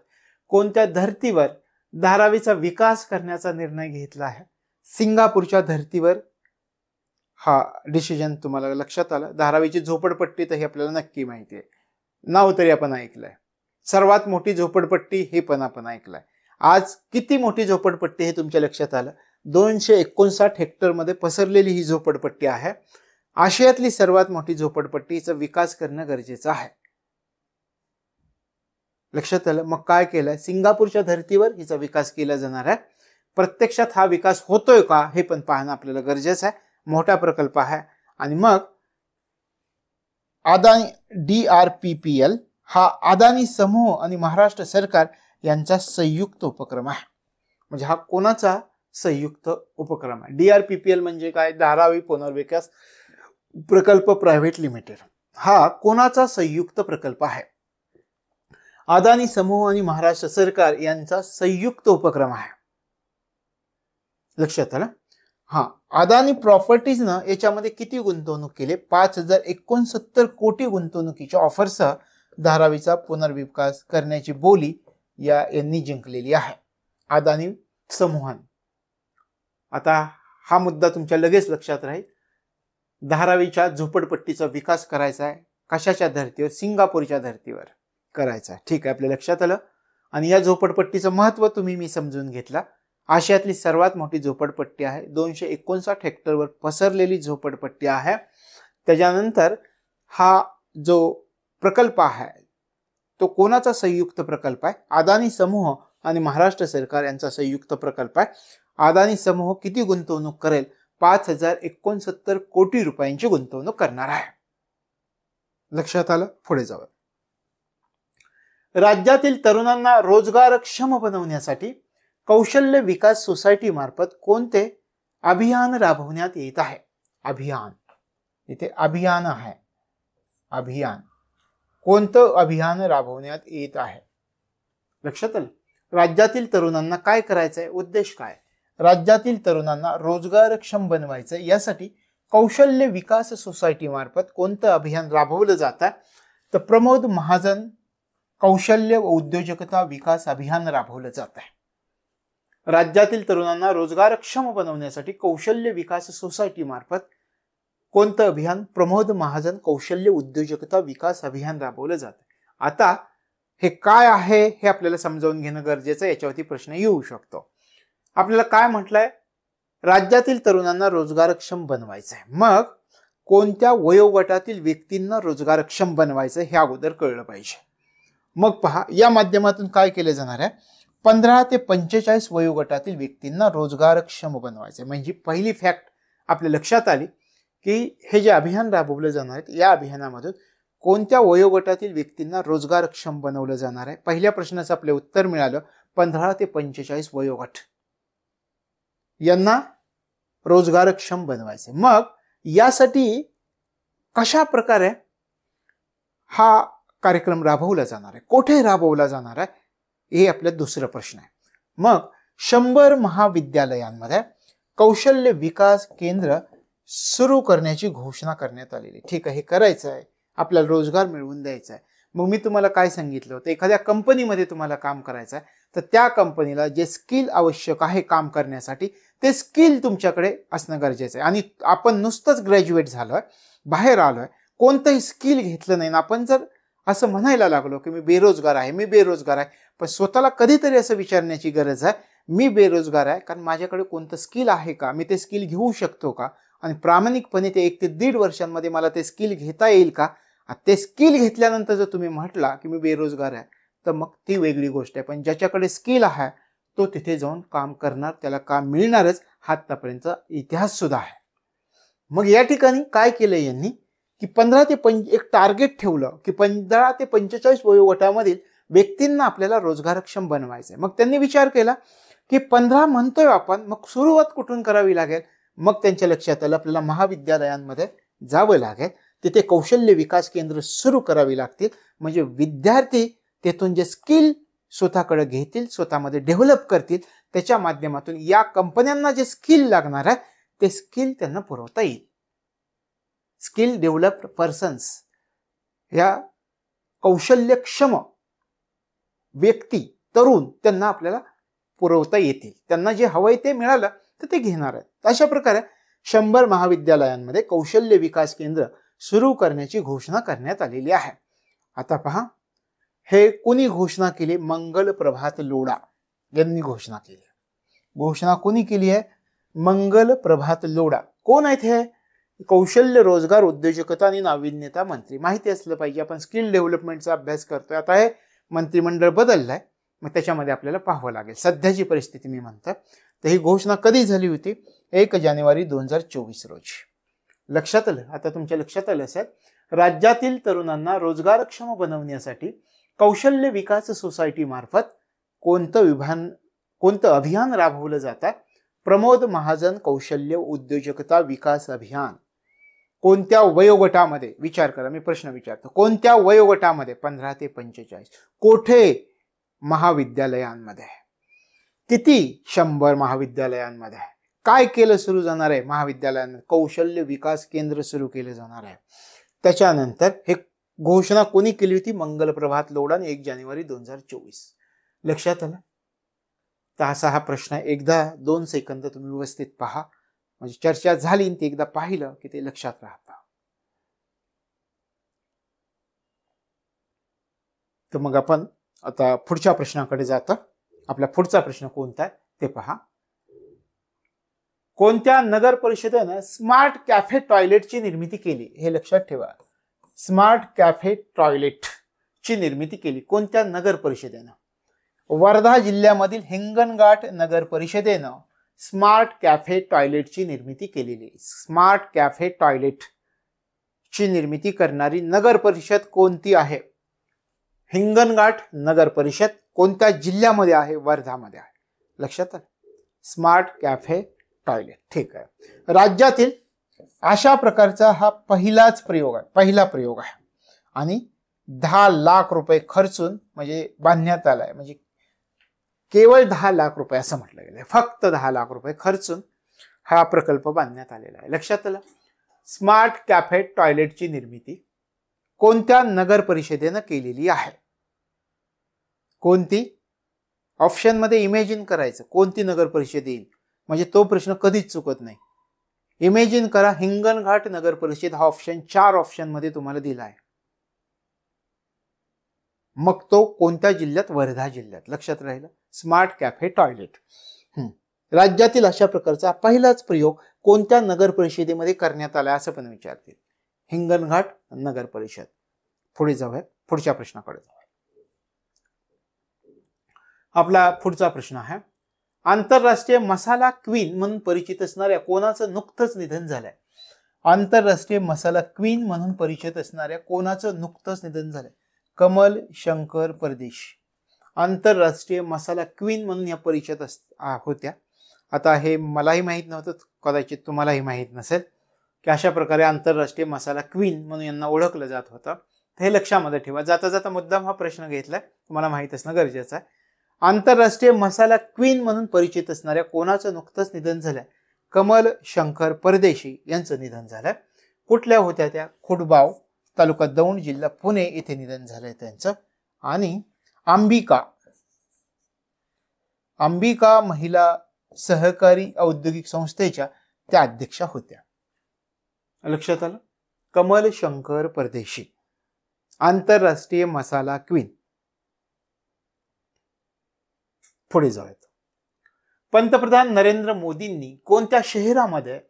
कोणत्या धर्तीवर धारावीचा विकास करण्याचा निर्णय घेतला आहे? सिंगापूरच्या धर्तीवर हा डिसिजन तुम्हाला लक्षात आलं. धारावीची झोपडपट्टी तर हे आपल्याला नक्की माहिती आहे, नाव तरी आपण ऐकलंय. सर्वात मोठी झोपडपट्टी हे पण आपण ऐकलंय. आज किती मोठी झोपडपट्टी हे तुमच्या लक्षात आलं. 259 हेक्टर मध्ये पसरलेली ही झोपडपट्टी आहे. आशियातली सर्वात मोठी झोपडपट्टीचा विकास करणं गरजेचं आहे. लक्षात आलं. मग काय केलंय? सिंगापूरच्या धर्तीवर हिचा विकास केला जाणार आहे. प्रत्यक्षात हा विकास होतोय का हे पण पाहणं आपल्याला गरजेचं आहे. मोठा प्रकल्प आहे. आणि मग अदानी DRPPL हा अदानी समूह आणि महाराष्ट्र सरकार यांचा संयुक्त उपक्रम आहे. म्हणजे हा कोणाचा संयुक्त उपक्रम आहे? DRPPL म्हणजे काय? धारावी पुनर्विकास प्रकल्प प्रायव्हेट लिमिटेड हा कोणाचा संयुक्त प्रकल्प आहे? अदानी समूह आणि महाराष्ट्र सरकार यांचा संयुक्त उपक्रम आहे. लक्षात आलं. हा अदानी प्रॉपर्टीजनं याच्यामध्ये किती गुंतवणूक केली? 5069 कोटी गुंतवणुकीच्या ऑफरसह धारावीचा पुनर्विकास करण्याची बोली यांनी जिंकलेली आहे अदानी समूहाने. आता हा मुद्दा तुमच्या लगेच लक्षात राहील. धारावीच्या झोपडपट्टीचा विकास करायचा आहे. कशाच्या धर्तीवर? सिंगापूरच्या धर्तीवर करायचा आहे. ठीक आहे, आपल्या लक्षात आलं. आणि या झोपडपट्टीचं महत्व मी समजून घेतला. आशियातली सर्वात मोठी झोपडपट्टी आहे. 259 हेक्टरवर पसरलेली झोपडपट्टी आहे. त्याच्यानंतर हा जो प्रकल्प आहे तो कोणाचा संयुक्त प्रकल्प आहे? अदानी समूह आणि महाराष्ट्र सरकार यांचा संयुक्त प्रकल्प आहे. अदानी समूह किती गुंतवणूक करेल? 5069 कोटी रुपयांची गुंतवणूक करणार आहे. लक्षात आलं. पुढे जाऊ. राज्यातील तरुणांना रोजगारक्षम बनवण्यासाठी कौशल्य विकास सोसायटी मार्फत कोणते अभियान राबवण्यात येत आहे? अभियान, इथे अभियान आहे. अभियान कोणतं अभियान राबवण्यात येत आहे? लक्षात आलं. राज्यातील तरुणांना काय करायचंय? उद्देश काय? राज्यातील तरुणांना रोजगारक्षम बनवायचं. यासाठी कौशल्य विकास सोसायटी मार्फत कोणतं अभियान राबवलं जातं? तर प्रमोद महाजन कौशल्य व उद्योजकता विकास अभियान राबवलं जात आहे. राज्यातील तरुणांना रोजगारक्षम बनवण्यासाठी कौशल्य विकास सोसायटी मार्फत कोणतं अभियान? प्रमोद महाजन कौशल्य उद्योजकता विकास अभियान राबवलं जात आहे. आता हे काय आहे हे आपल्याला समजावून घेणं गरजेचं आहे. याच्यावरती प्रश्न येऊ शकतो. आपल्याला काय म्हटलंय? राज्यातील तरुणांना रोजगारक्षम बनवायचं आहे. मग कोणत्या वयोगटातील व्यक्तींना रोजगारक्षम बनवायचं हे अगोदर कळलं पाहिजे. मग पहा, या माध्यमातून काय केले जाणार आहे? 15 ते 45 वयोगटातील व्यक्तींना रोजगारक्षम बनवायचे. म्हणजे पहिली फॅक्ट आपल्या लक्षात आली की हे जे अभियान राबवलं जाणार आहे या अभियानामधून कोणत्या वयोगटातील व्यक्तींना रोजगारक्षम बनवलं जाणार आहे? पहिल्या प्रश्नाचं आपले उत्तर मिळालं. 15 ते 45 वयोगट यांना रोजगारक्षम बनवायचे. मग यासाठी कशा प्रकारे हा कार्यक्रम राबवला जाणार आहे? कुठे राबवला जाणार आहे? हे आपला दुसरा प्रश्न आहे. मग 100 महाविद्यालयांमध्ये कौशल्य विकास केंद्र सुरू करण्याची घोषणा करण्यात आलेली. ठीक आहे, हे करायचं आहे, आपल्याला रोजगार मिळवून द्यायचा आहे. मग मी तुम्हाला काय सांगितलं होतं? एखाद्या कंपनीमध्ये तुम्हाला काम करायचं आहे तर त्या कंपनीला जे स्किल आवश्यक आहे काम करण्यासाठी ते स्किल तुमच्याकडे असणं गरजेचं आहे. आणि आपण नुसतंच ग्रॅज्युएट झालोय, बाहेर आलोय, कोणतंही स्किल घेतलं नाही, आपण जर असं म्हणायला लागलो की मी बेरोजगार आहे, मी बेरोजगार आहे, पण स्वतःला कधीतरी असं विचारण्याची गरज आहे, मी बेरोजगार आहे कारण माझ्याकडे कोणतं स्किल आहे का? मी ते स्किल घेऊ शकतो का? आणि प्रामाणिकपणे ते 1 ते 1.5 वर्षांमध्ये मला ते स्किल घेता येईल का? ते स्किल घेतल्यानंतर जर तुम्ही म्हटला की मी बेरोजगार आहे तर मग ती वेगळी गोष्ट आहे. पण ज्याच्याकडे स्किल आहे तो तिथे जाऊन काम करणार, त्याला काम मिळणारच, हा आतापर्यंतचा इतिहास सुद्धा आहे. मग या ठिकाणी काय केलं यांनी की 15 ते एक टार्गेट ठेवलं की 15 ते 45 वयोगटामधील व्यक्तींना आपल्याला रोजगारक्षम बनवायचंय. मग त्यांनी विचार केला की 15 म्हणतोय आपण, मग सुरुवात कुठून करावी लागेल. मग त्यांच्या लक्षात आलं आपल्याला महाविद्यालयांमध्ये जावं लागेल, तिथे कौशल्य विकास केंद्र सुरू करावी लागतील, म्हणजे विद्यार्थी तेथून जे स्किल स्वतःकडे घेतील, स्वतःमध्ये डेव्हलप करतील, त्याच्या माध्यमातून या कंपन्यांना जे स्किल लागणार आहे ते स्किल त्यांना पुरवता येईल. स्किल डेव्हलप्ड पर्सन्स, या कौशल्यक्षम व्यक्ती, तरुण, त्यांना आपल्याला पुरवता येतील. त्यांना जे हवंय ते मिळालं तर ते घेणार आहेत. अशा प्रकारे 100 महाविद्यालयांमध्ये कौशल्य विकास केंद्र सुरू करण्याची घोषणा करण्यात आलेली आहे. आता पहा, हे कोणी घोषणा केली? मंगल प्रभात लोढा यांनी घोषणा केली. घोषणा कोणी केली आहे? मंगल प्रभात लोढा. कोण आहेत हे? कौशल्य, रोजगार, उद्योजकता आणि नाविन्यता मंत्री. माहिती असलं पाहिजे, आपण स्किल डेव्हलपमेंटचा अभ्यास करतोय. आता हे मंत्रिमंडळ बदललंय, मग त्याच्यामध्ये आपल्याला पाहावं लागेल सध्याची परिस्थिती मी म्हणतो. तर ही घोषणा कधी झाली होती? 1 जानेवारी 2024 रोजी. लक्षात आलं? आता तुमच्या लक्षात आलं असेल, राज्यातील तरुणांना रोजगारक्षम बनवण्यासाठी कौशल्य विकास सोसायटी मार्फत कोणतं अभियान राबवलं जातं? प्रमोद महाजन कौशल्य उद्योजकता विकास अभियान. कोणत्या वयोगटामध्ये? विचार करा, मी प्रश्न विचारतो. कोणत्या वयोगटामध्ये? 15 ते 45. कोठे? महाविद्यालयांमध्ये. किती? 100 महाविद्यालयांमध्ये. काय केलं सुरू जाणार आहे महाविद्यालयांमध्ये? कौशल्य विकास केंद्र सुरू केले जाणार आहे. त्याच्यानंतर हे घोषणा कोणी केली होती? मंगल प्रभात लोढा, 1 जानेवारी 2024. लक्षात आलं? तर असा हा प्रश्न एकदा 2 सेकंद तुम्ही व्यवस्थित पहा, म्हणजे चर्चा झाली ती एकदा पाहिलं की ते लक्षात राहतं. तर मग आपण आता पुढच्या प्रश्नाकडे जातो. आपला पुढचा प्रश्न कोणता आहे ते पहा. कोणत्या नगर परिषदेनं स्मार्ट कॅफे टॉयलेटची निर्मिती केली? हे लक्षात ठेवा. स्मार्ट कॅफे टॉयलेट ची निर्मिती केली कोणत्या नगर परिषदेनं? वर्धा जिल्ह्यामधील हिंगणघाट नगर परिषदेनं स्मार्ट कॅफे टॉयलेटची निर्मिती केलेली. स्मार्ट कॅफे टॉयलेट ची निर्मिती करणारी नगर परिषद कोणती आहे? हिंगणघाट नगर परिषद. कोणत्या जिल्ह्यामध्ये आहे? वर्धामध्ये आहे. लक्षात आलं? Smart cafe toilet. ठीक आहे. राज्यातील अशा प्रकारचा हा पहिला प्रयोग आहे आणि 10 लाख रुपये खर्चून म्हणजे बांधण्यात आलाय. म्हणजे केवळ 10 लाख रुपये असं म्हटलं गेलं. फक्त 10 लाख रुपये खर्चून हा प्रकल्प बांधण्यात आलेला आहे. लक्षात आलं? स्मार्ट कॅफे टॉयलेटची निर्मिती कोणत्या नगर परिषदेनं केलेली आहे? कोणती? ऑप्शन मध्ये इमेजिन करायचं कोणती नगर परिषद येईल, म्हणजे तो प्रश्न कधीच चुकत नाही. इमेजिन करा, हिंगणघाट नगर परिषद हा ऑप्शन 4 ऑप्शन मध्ये तुम्हाला दिला आहे. मग तो कोणत्या जिल्ह्यात? वर्धा जिल्ह्यात. लक्षात राहिलं? Smart cafe toilet. राज्यातील अशा प्रकारचा पहिलाच प्रयोग कोणत्या नगर परिषदेमध्ये करण्यात आला असं पण विचारतील. हिंगणघाट नगर परिषद. पुढे जाऊयात, पुढच्या प्रश्नाकडे जाऊया. आपला पुढचा प्रश्न आहे, आंतरराष्ट्रीय मसाला क्वीन म्हणून परिचित असणाऱ्या कोणाचं नुकतंच निधन झालंय? आंतरराष्ट्रीय मसाला क्वीन म्हणून परिचित असणाऱ्या कोणाचं नुकतंच निधन झालंय? कमल शंकर परदेशी. आंतरराष्ट्रीय मसाला क्वीन म्हणून या परिचित होत्या. आता हे मलाही माहीत नव्हतं, कदाचित तुम्हालाही माहीत नसेल की अशा प्रकारे आंतरराष्ट्रीय मसाला क्वीन म्हणून यांना ओळखलं जात होतं. हे लक्षामध्ये ठेवा. जाता जाता मुद्दाम हा प्रश्न घेतलाय, तुम्हाला माहीत असणं गरजेचं आहे. आंतरराष्ट्रीय मसाला क्वीन म्हणून परिचित असणाऱ्या कोणाचं नुकतंच निधन झालंय? कमल शंकर परदेशी यांचं निधन झालंय. कुठल्या होत्या त्या? खुडबाव तालुका दौंड जिल्हा पुणे येथे निधन झालंय त्यांचं. आणि अंबिका महिला सहकारी औद्योगिक संस्थेच्या त्या अध्यक्षा होत्या. लक्षात आलं? कमल शंकर परदेशी, आंतरराष्ट्रीय मसाला क्वीन. पुढे जाऊयात. पंतप्रधान नरेंद्र मोदींनी कोणत्या शहरामध्ये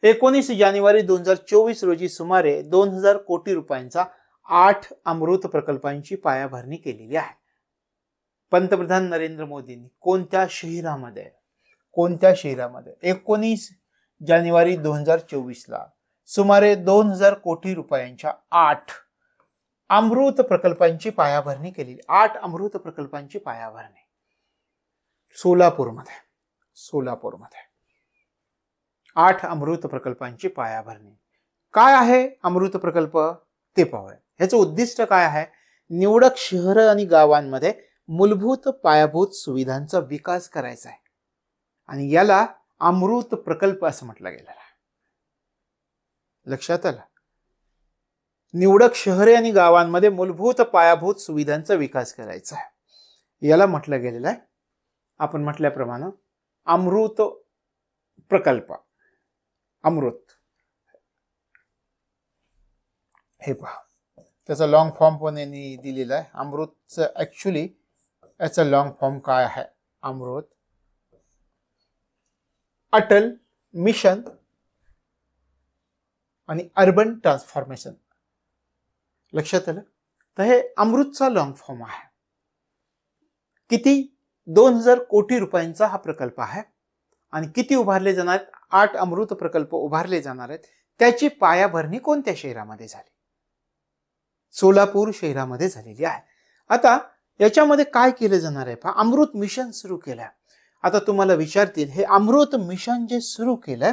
19 जानेवारी 2024 रोजी सुमारे 2000 कोटी रुपयांचा 8 अमृत प्रकल्पांची पायाभरणी केलेली आहे? पंतप्रधान नरेंद्र मोदींनी कोणत्या शहरामध्ये 19 जानेवारी 2024 ला सुमारे 2000 कोटी रुपयांच्या 8 अमृत प्रकल्पांची पायाभरणी केलेली. 8 अमृत प्रकल्पांची पायाभरणी सोलापूरमध्ये 8 अमृत प्रकल्पांची पायाभरणी. काय आहे अमृत प्रकल्प ते पाहूया. ह्याचं उद्दिष्ट काय आहे? निवडक शहर आणि गावांमध्ये मूलभूत पायाभूत सुविधांचा विकास करायचा आहे आणि याला अमृत प्रकल्प असं म्हटलं गेलेलं आहे. लक्षात आलं? निवडक शहरे आणि गावांमध्ये मूलभूत पायाभूत सुविधांचा विकास करायचा आहे, याला म्हटलं गेलेलं आहे. आपण म्हटल्याप्रमाणे अमृत प्रकल्प. अमृत हे पहा, त्याचा लॉंग फॉर्म पण यांनी दिलेला आहे. अमृतचं ऍक्च्युली याचा लॉंग फॉर्म काय आहे? अमृत अटल मिशन आणि अर्बन ट्रान्सफॉर्मेशन. लक्षात आलं? तर हे अमृतचा लॉंग फॉर्म आहे. किती? 2000 कोटी रुपयांचा हा प्रकल्प आहे आणि किती उभारले जाणार आहेत? 8 अमृत प्रकल्प उभारले जाणार आहेत. त्याची पायाभरणी कोणत्या शहरामध्ये झाली? सोलापूर शहरामध्ये झालेली आहे. आता याच्यामध्ये काय केलं जाणार आहे? अमृत मिशन सुरू केलं. आता तुम्हाला विचारतील, हे अमृत मिशन जे सुरू केलं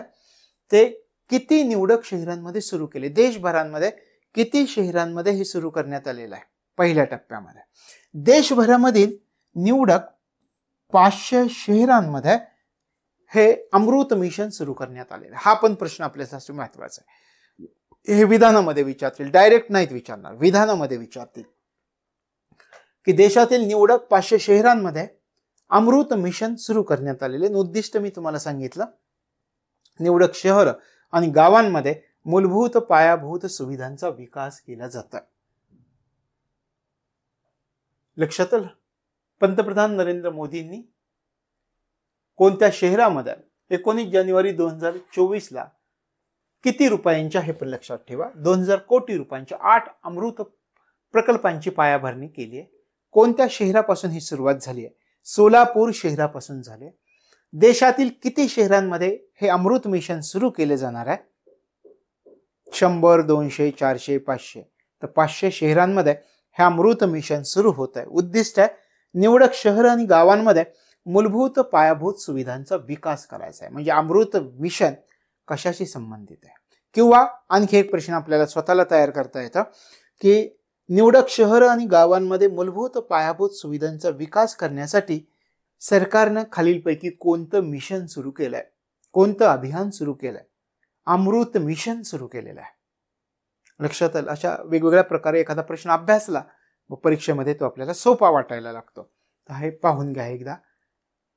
ते किती निवडक शहरांमध्ये सुरू केले? देशभरामध्ये किती शहरांमध्ये हे सुरू करण्यात आलेलं आहे? पहिल्या टप्प्यामध्ये देशभरामधील निवडक 500 शहरांमध्ये हे अमृत मिशन सुरू करण्यात आलेलं. हा पण प्रश्न आपल्यासाठी महत्वाचा आहे. हे विधानामध्ये विचारतील, डायरेक्ट नाहीत विचारणार, विधानामध्ये विचारतील की देशातील निवडक 500 शहरांमध्ये अमृत मिशन सुरू करण्यात आलेले. उद्दिष्ट मी तुम्हाला सांगितलं, निवडक शहर आणि गावांमध्ये मूलभूत पायाभूत सुविधांचा विकास केला जातो. लक्षात आलं? पंतप्रधान नरेंद्र मोदींनी कोणत्या शहरामध्ये 19 जानेवारी 2024 ला किती रुपयांच्या, हे पण लक्षात ठेवा, 2000 कोटी रुपयांच्या 8 अमृत प्रकल्पांची पायाभरणी केली आहे. कोणत्या शहरापासून ही सुरुवात झाली आहे? सोलापूर शहरापासून झाले. देशातील किती शहरांमध्ये हे अमृत मिशन सुरू केले जाणार आहे? 100, 200, 400, 500. तर 500 शहरांमध्ये हे अमृत मिशन सुरू होत आहे. उद्दिष्ट आहे निवडक शहर आणि गावांमध्ये मूलभूत पायाभूत सुविधांचा विकास करायचा आहे. म्हणजे अमृत मिशन कशाशी संबंधित आहे? किंवा आणखी एक प्रश्न आपल्याला स्वतःला तयार करता येतं की निवडक शहर आणि गावांमध्ये मूलभूत पायाभूत सुविधांचा विकास करण्यासाठी सरकारनं खालीलपैकी कोणतं मिशन सुरू केलंय? कोणतं अभियान सुरू केलंय? अमृत मिशन सुरू केलेलं आहे. लक्षात आलं? अशा वेगवेगळ्या प्रकारे एखादा प्रश्न अभ्यासला व परीक्षेमध्ये तो आपल्याला सोपा वाटायला लागतो. तर हे पाहून घ्या एकदा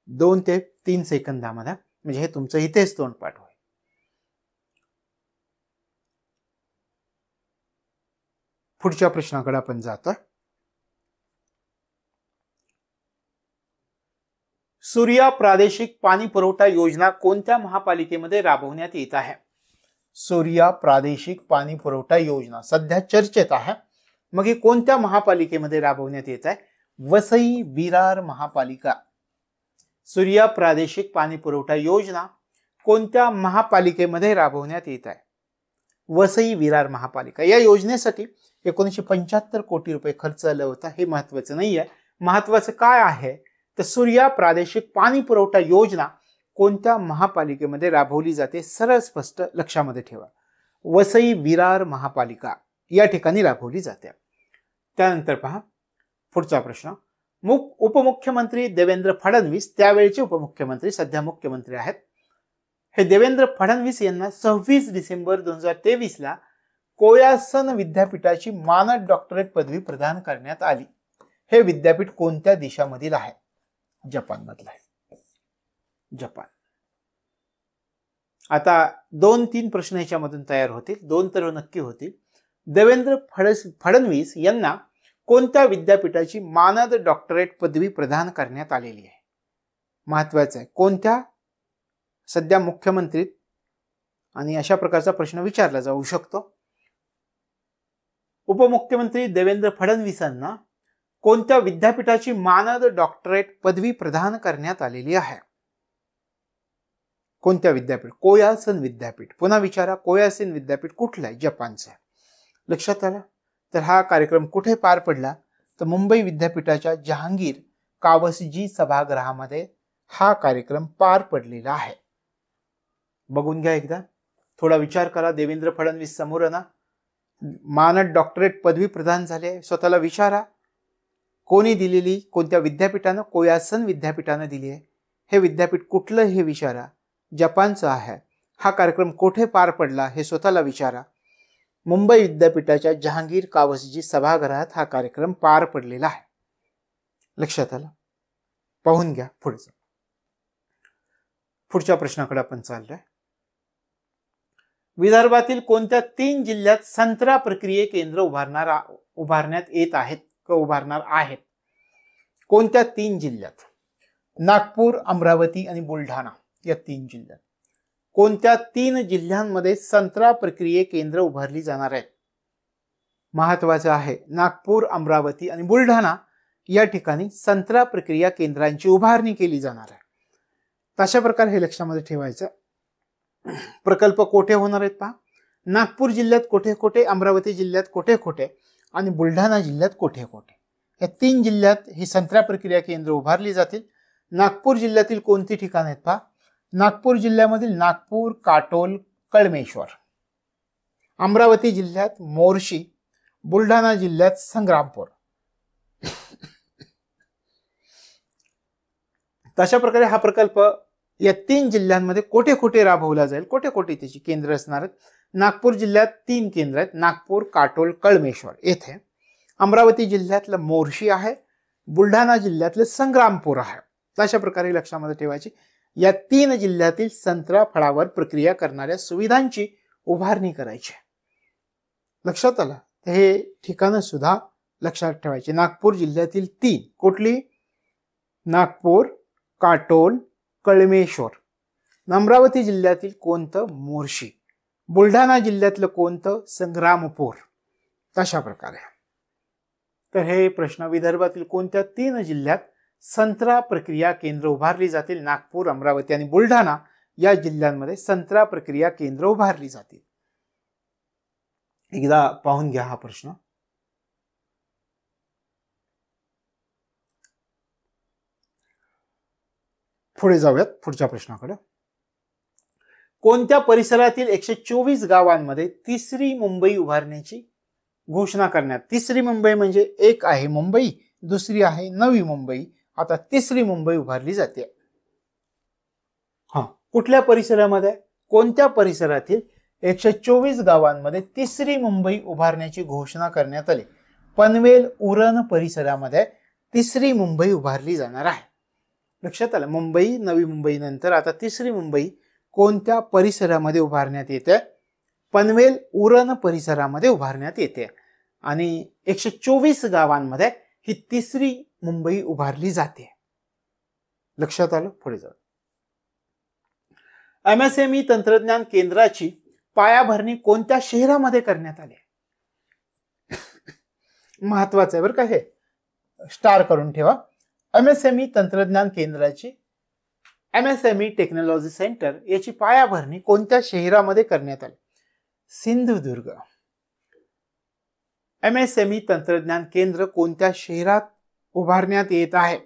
2 ते 3 सेकंदामध्ये, म्हणजे हे तुमचं इथेच तोंडपाठ होईल. पुढच्या प्रश्नाकडे आपण जातो. सूर्या प्रादेशिक पाणी पुरवठा योजना कोणत्या महापालिकेमध्ये राबवण्यात येत आहे? सूर्या प्रादेशिक पाणी पुरवठा योजना सध्या चर्चेत आहे. मग ही कोणत्या महापालिकेमध्ये राबवण्यात येत आहे? वसई विरार महापालिका. सूर्या प्रादेशिक पाणी पुरवठा योजना कोणत्या महापालिकेमध्ये राबवण्यात येत आहे? वसई विरार महापालिका. या योजनेसाठी 1975 कोटी रुपये खर्च आला होता. हे महत्वाचं नाही आहे. महत्वाचं काय आहे तर सूर्या प्रादेशिक पाणी पुरवठा योजना कोणत्या महापालिकेमध्ये राबवली जाते? सरळ स्पष्ट लक्षामध्ये ठेवा, वसई विरार महापालिका या ठिकाणी राबवली जाते. त्यानंतर पहा पुढचा प्रश्न. उपमुख्यमंत्री देवेंद्र फडणवीस, त्यावेळेचे उपमुख्यमंत्री, सध्या मुख्यमंत्री आहेत, हे देवेंद्र फडणवीस यांना 26 डिसेंबर 2023 ला कोयासन विद्यापीठाची मानद डॉक्टरेट पदवी प्रदान करण्यात आली. हे विद्यापीठ कोणत्या देशामधील आहे? जपान मधलं आहे. जपान. आता 2-3 प्रश्न याच्यामधून तयार होतील, 2 तर नक्की होतील. देवेंद्र फडणवीस यांना कोणत्या विद्यापीठाची मानद डॉक्टरेट पदवी प्रदान करण्यात आलेली आहे? महत्वाचं आहे. कोणत्या? सध्या मुख्यमंत्री आणि अशा प्रकारचा प्रश्न विचारला जाऊ शकतो. उपमुख्यमंत्री देवेंद्र फडणवीसांना कोणत्या विद्यापीठाची मानद डॉक्टरेट पदवी प्रदान करण्यात आलेली आहे? कोणत्या विद्यापीठ? कोयासन विद्यापीठ. पुन्हा विचारा, कोयासन विद्यापीठ कुठलं आहे? जपानचं आहे. लक्षात आलं? तर हा कार्यक्रम कुठे पार पडला? तर मुंबई विद्यापीठाच्या जहांगीर कावसजी सभागृहामध्ये हा कार्यक्रम पार पडलेला आहे. बघून घ्या एकदा, थोडा विचार करा. देवेंद्र फडणवीस समोर ना मानद डॉक्टरेट पदवी प्रदान झाली आहे. स्वतःला विचारा, कोणी दिलेली? कोणत्या विद्यापीठानं? कोयासन विद्यापीठानं दिली आहे. हे विद्यापीठ कुठलं हे विचारा. जपानचं आहे. हा कार्यक्रम कुठे पार पडला हे स्वतःला विचारा. मुंबई विद्यापीठाच्या जहांगीर कावसजी सभागृहात हा कार्यक्रम पार पडलेला आहे. लक्षात आलं? पाहून घ्या पुढचं. पुढच्या प्रश्नाकडे आपण चाललोय. विदर्भातील कोणत्या 3 जिल्ह्यात संत्रा प्रक्रिया केंद्र उभारण्यात येत आहेत व उभारणार आहेत? कोणत्या 3 जिल्ह्यात? नागपूर, अमरावती आणि बुलढाणा या 3 जिल्ह्यात. कोणत्या 3 जिल्ह्यांमध्ये संत्रा प्रक्रिया केंद्र उभारली जाणार आहेत? महत्वाचं आहे, नागपूर, अमरावती आणि बुलढाणा या ठिकाणी संत्रा प्रक्रिया केंद्रांची उभारणी केली जाणार आहे. तशा प्रकारे हे लक्षामध्ये ठेवायचं. प्रकल्प कोठे होणार आहेत पहा. नागपूर जिल्ह्यात कोठे कोठे, अमरावती जिल्ह्यात कोठे कोठे आणि बुलढाणा जिल्ह्यात कोठे कोठे. या 3 जिल्ह्यात ही संत्रा प्रक्रिया केंद्र उभारली जातील. नागपूर जिल्ह्यातील कोणती ठिकाण आहेत पहा. नागपूर जिल्ह्यामधील नागपूर, काटोल, कळमेश्वर. अमरावती जिल्ह्यात मोर्शी, बुलढाणा जिल्ह्यात संग्रामपूर. तशा प्रकारे हा प्रकल्प या 3 जिल्ह्यांमध्ये कोठे कोठे राबवला जाईल, कोठे कोठे त्याची केंद्र असणार आहेत. नागपूर जिल्ह्यात 3 केंद्र आहेत, नागपूर, काटोल, कळमेश्वर येथे. अमरावती जिल्ह्यातलं मोर्शी आहे, बुलढाणा जिल्ह्यातलं संग्रामपूर आहे. तशा प्रकारे लक्षामध्ये ठेवायची. या 3 जिल्ह्यातील संत्रा फळावर प्रक्रिया करणाऱ्या सुविधांची उभारणी करायची. लक्षात आलं? हे ठिकाणं सुद्धा लक्षात ठेवायची. नागपूर जिल्ह्यातील 3 कुठली? नागपूर, काटोल, कळमेश्वर. अमरावती जिल्ह्यातील कोणतं? मोर्शी. बुलढाणा जिल्ह्यातलं कोणतं? संग्रामपूर. तशा प्रकारे. तर हे प्रश्न, विदर्भातील कोणत्या 3 जिल्ह्यात संत्रा प्रक्रिया केंद्र उभारली जातील? नागपूर, अमरावती आणि बुलढाणा या जिल्ह्यांमध्ये संत्रा प्रक्रिया केंद्र उभारली जातील. एकदा पाहून घ्या हा प्रश्न. पुढे जाऊयात पुढच्या प्रश्नाकडे. कोणत्या परिसरातील 124 गावांमध्ये 3री मुंबई उभारण्याची घोषणा करण्यात? 3री मुंबई म्हणजे एक आहे मुंबई, दुसरी आहे नवी मुंबई, आता 3री मुंबई उभारली जाते. कुठल्या परिसरामध्ये? कोणत्या परिसरातील 124 गावांमध्ये 3री मुंबई उभारण्याची घोषणा करण्यात आली? पनवेल, उरण परिसरामध्ये 3री मुंबई उभारली जाणार आहे. लक्षात आलं? मुंबई, नवी मुंबई नंतर आता 3री मुंबई कोणत्या परिसरामध्ये उभारण्यात येते? पनवेल, उरण परिसरामध्ये उभारण्यात येते. आणि 124 गावांमध्ये ही 3री मुंबई उभारली जाते. लक्षात आलं? पुढे जाऊ. MSME तंत्रज्ञान केंद्राची पायाभरणी कोणत्या शहरामध्ये करण्यात आली? महत्वाचं आहे बरं का, हे स्टार करून ठेवा. MSME तंत्रज्ञान केंद्राची, MSME टेक्नॉलॉजी सेंटर याची पायाभरणी कोणत्या शहरामध्ये करण्यात आली? सिंधुदुर्ग. MSME तंत्रज्ञान केंद्र कोणत्या शहरात उभारण्यात येत आहे?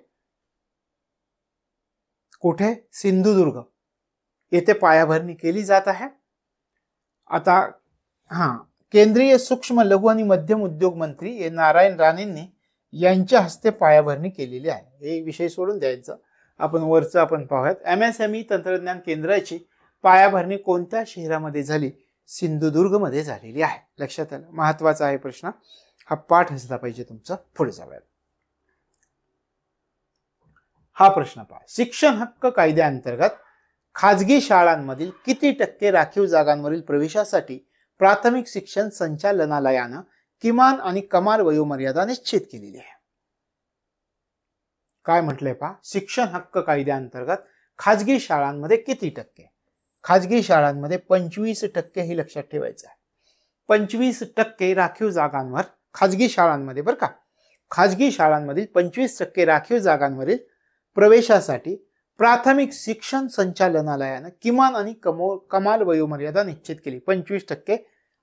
कुठे? सिंधुदुर्ग येथे पायाभरणी केली जात आहे. आता केंद्रीय सूक्ष्म, लघु आणि मध्यम उद्योग मंत्री नारायण राणेंनी यांच्या हस्ते पायाभरणी केलेली आहे. हे विषय सोडून द्यायचा, आपण वरचं आपण पाहूयात. MSME तंत्रज्ञान केंद्राची पायाभरणी कोणत्या शहरामध्ये झाली? सिंधुदुर्ग मध्ये झालेली आहे. लक्षात आलं? महत्वाचा आहे प्रश्न, हा पाठ असला पाहिजे तुमचा. पुढे जाऊयात. हा प्रश्न पहा. शिक्षण हक्क कायद्याअंतर्गत खाजगी शाळांमधील किती टक्के राखीव जागांवरील प्रवेशासाठी प्राथमिक शिक्षण संचालनालयानं किमान आणि कमाल वयोमर्यादा निश्चित केलेली आहे? काय म्हटलंय पहा. शिक्षण हक्क कायद्याअंतर्गत खाजगी शाळांमध्ये किती टक्के? खाजगी शाळांमध्ये 25% हे लक्षात ठेवायचं आहे. 25% राखीव जागांवर खाजगी शाळांमध्ये बरं का, खाजगी शाळांमधील 25% राखीव जागांवरील प्रवेशासाठी प्राथमिक शिक्षण संचालनालयानं किमान आणि कमाल वयोमर्यादा निश्चित केली. 25%.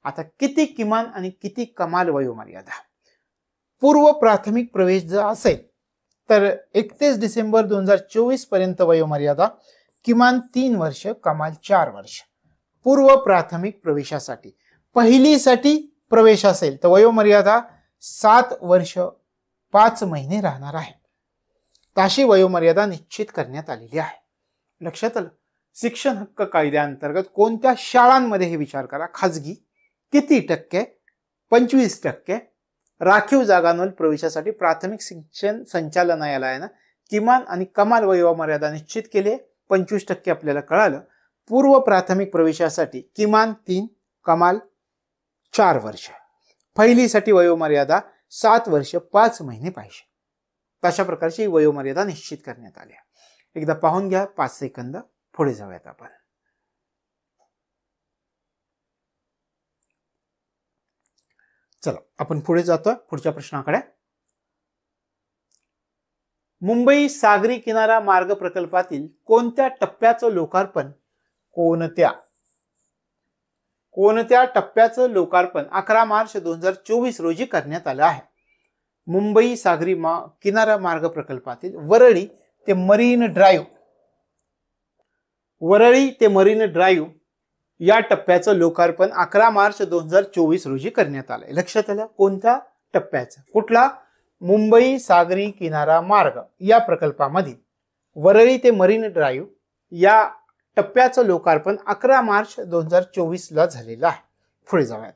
आता किती किमान आणि किती कमाल वयोमर्यादा? पूर्व प्राथमिक प्रवेश जर असेल तर 31 डिसेंबर 2024 पर्यंत वयोमर्यादा किमान 3 वर्ष, कमाल 4 वर्ष. पूर्व प्राथमिक प्रवेशासाठी, पहिलीसाठी प्रवेश असेल तर वयोमर्यादा 7 वर्ष 5 महिने राहणार आहे. ताशी वयोमर्यादा निश्चित करण्यात आलेली आहे. लक्षात आलं? शिक्षण हक्क कायद्याअंतर्गत कोणत्या शाळांमध्ये हे विचार करा. खाजगी किती टक्के? 25%. राखीव जागांवर प्रवेशासाठी प्राथमिक शिक्षण संचालनालयानं किमान आणि कमाल वयोमर्यादा निश्चित केली आहे. 25% आपल्याला कळालं. पूर्व प्राथमिक प्रवेशासाठी किमान 3, कमाल 4 वर्ष. पहिलीसाठी वयोमर्यादा 7 वर्ष 5 महिने पाहिजे. तशा प्रकारची वयोमर्यादा निश्चित करण्यात आली. एकदा पाहून घ्या 5 सेकंद. पुढे जाऊयात आपण. चला आपण पुढे जातोय पुढच्या प्रश्नाकडे. मुंबई सागरी किनारा मार्ग प्रकल्पातील कोणत्या टप्प्याचं लोकार्पण कोणत्या टप्प्याचं लोकार्पण 11 मार्च 2024 रोजी करण्यात आलं आहे? मुंबई सागरी किनारा मार्ग प्रकल्पातील वरळी ते मरीन ड्राईव्ह या टप्प्याचं लोकार्पण 11 मार्च 2024 रोजी करण्यात आलंय. लक्षात आलं? कोणत्या टप्प्याचं? कुठला? मुंबई सागरी किनारा मार्ग या प्रकल्पामधील वरळी ते मरीन ड्राईव्ह या टप्प्याचं लोकार्पण 11 मार्च 2024 ला झालेलं आहे. पुढे जाऊयात.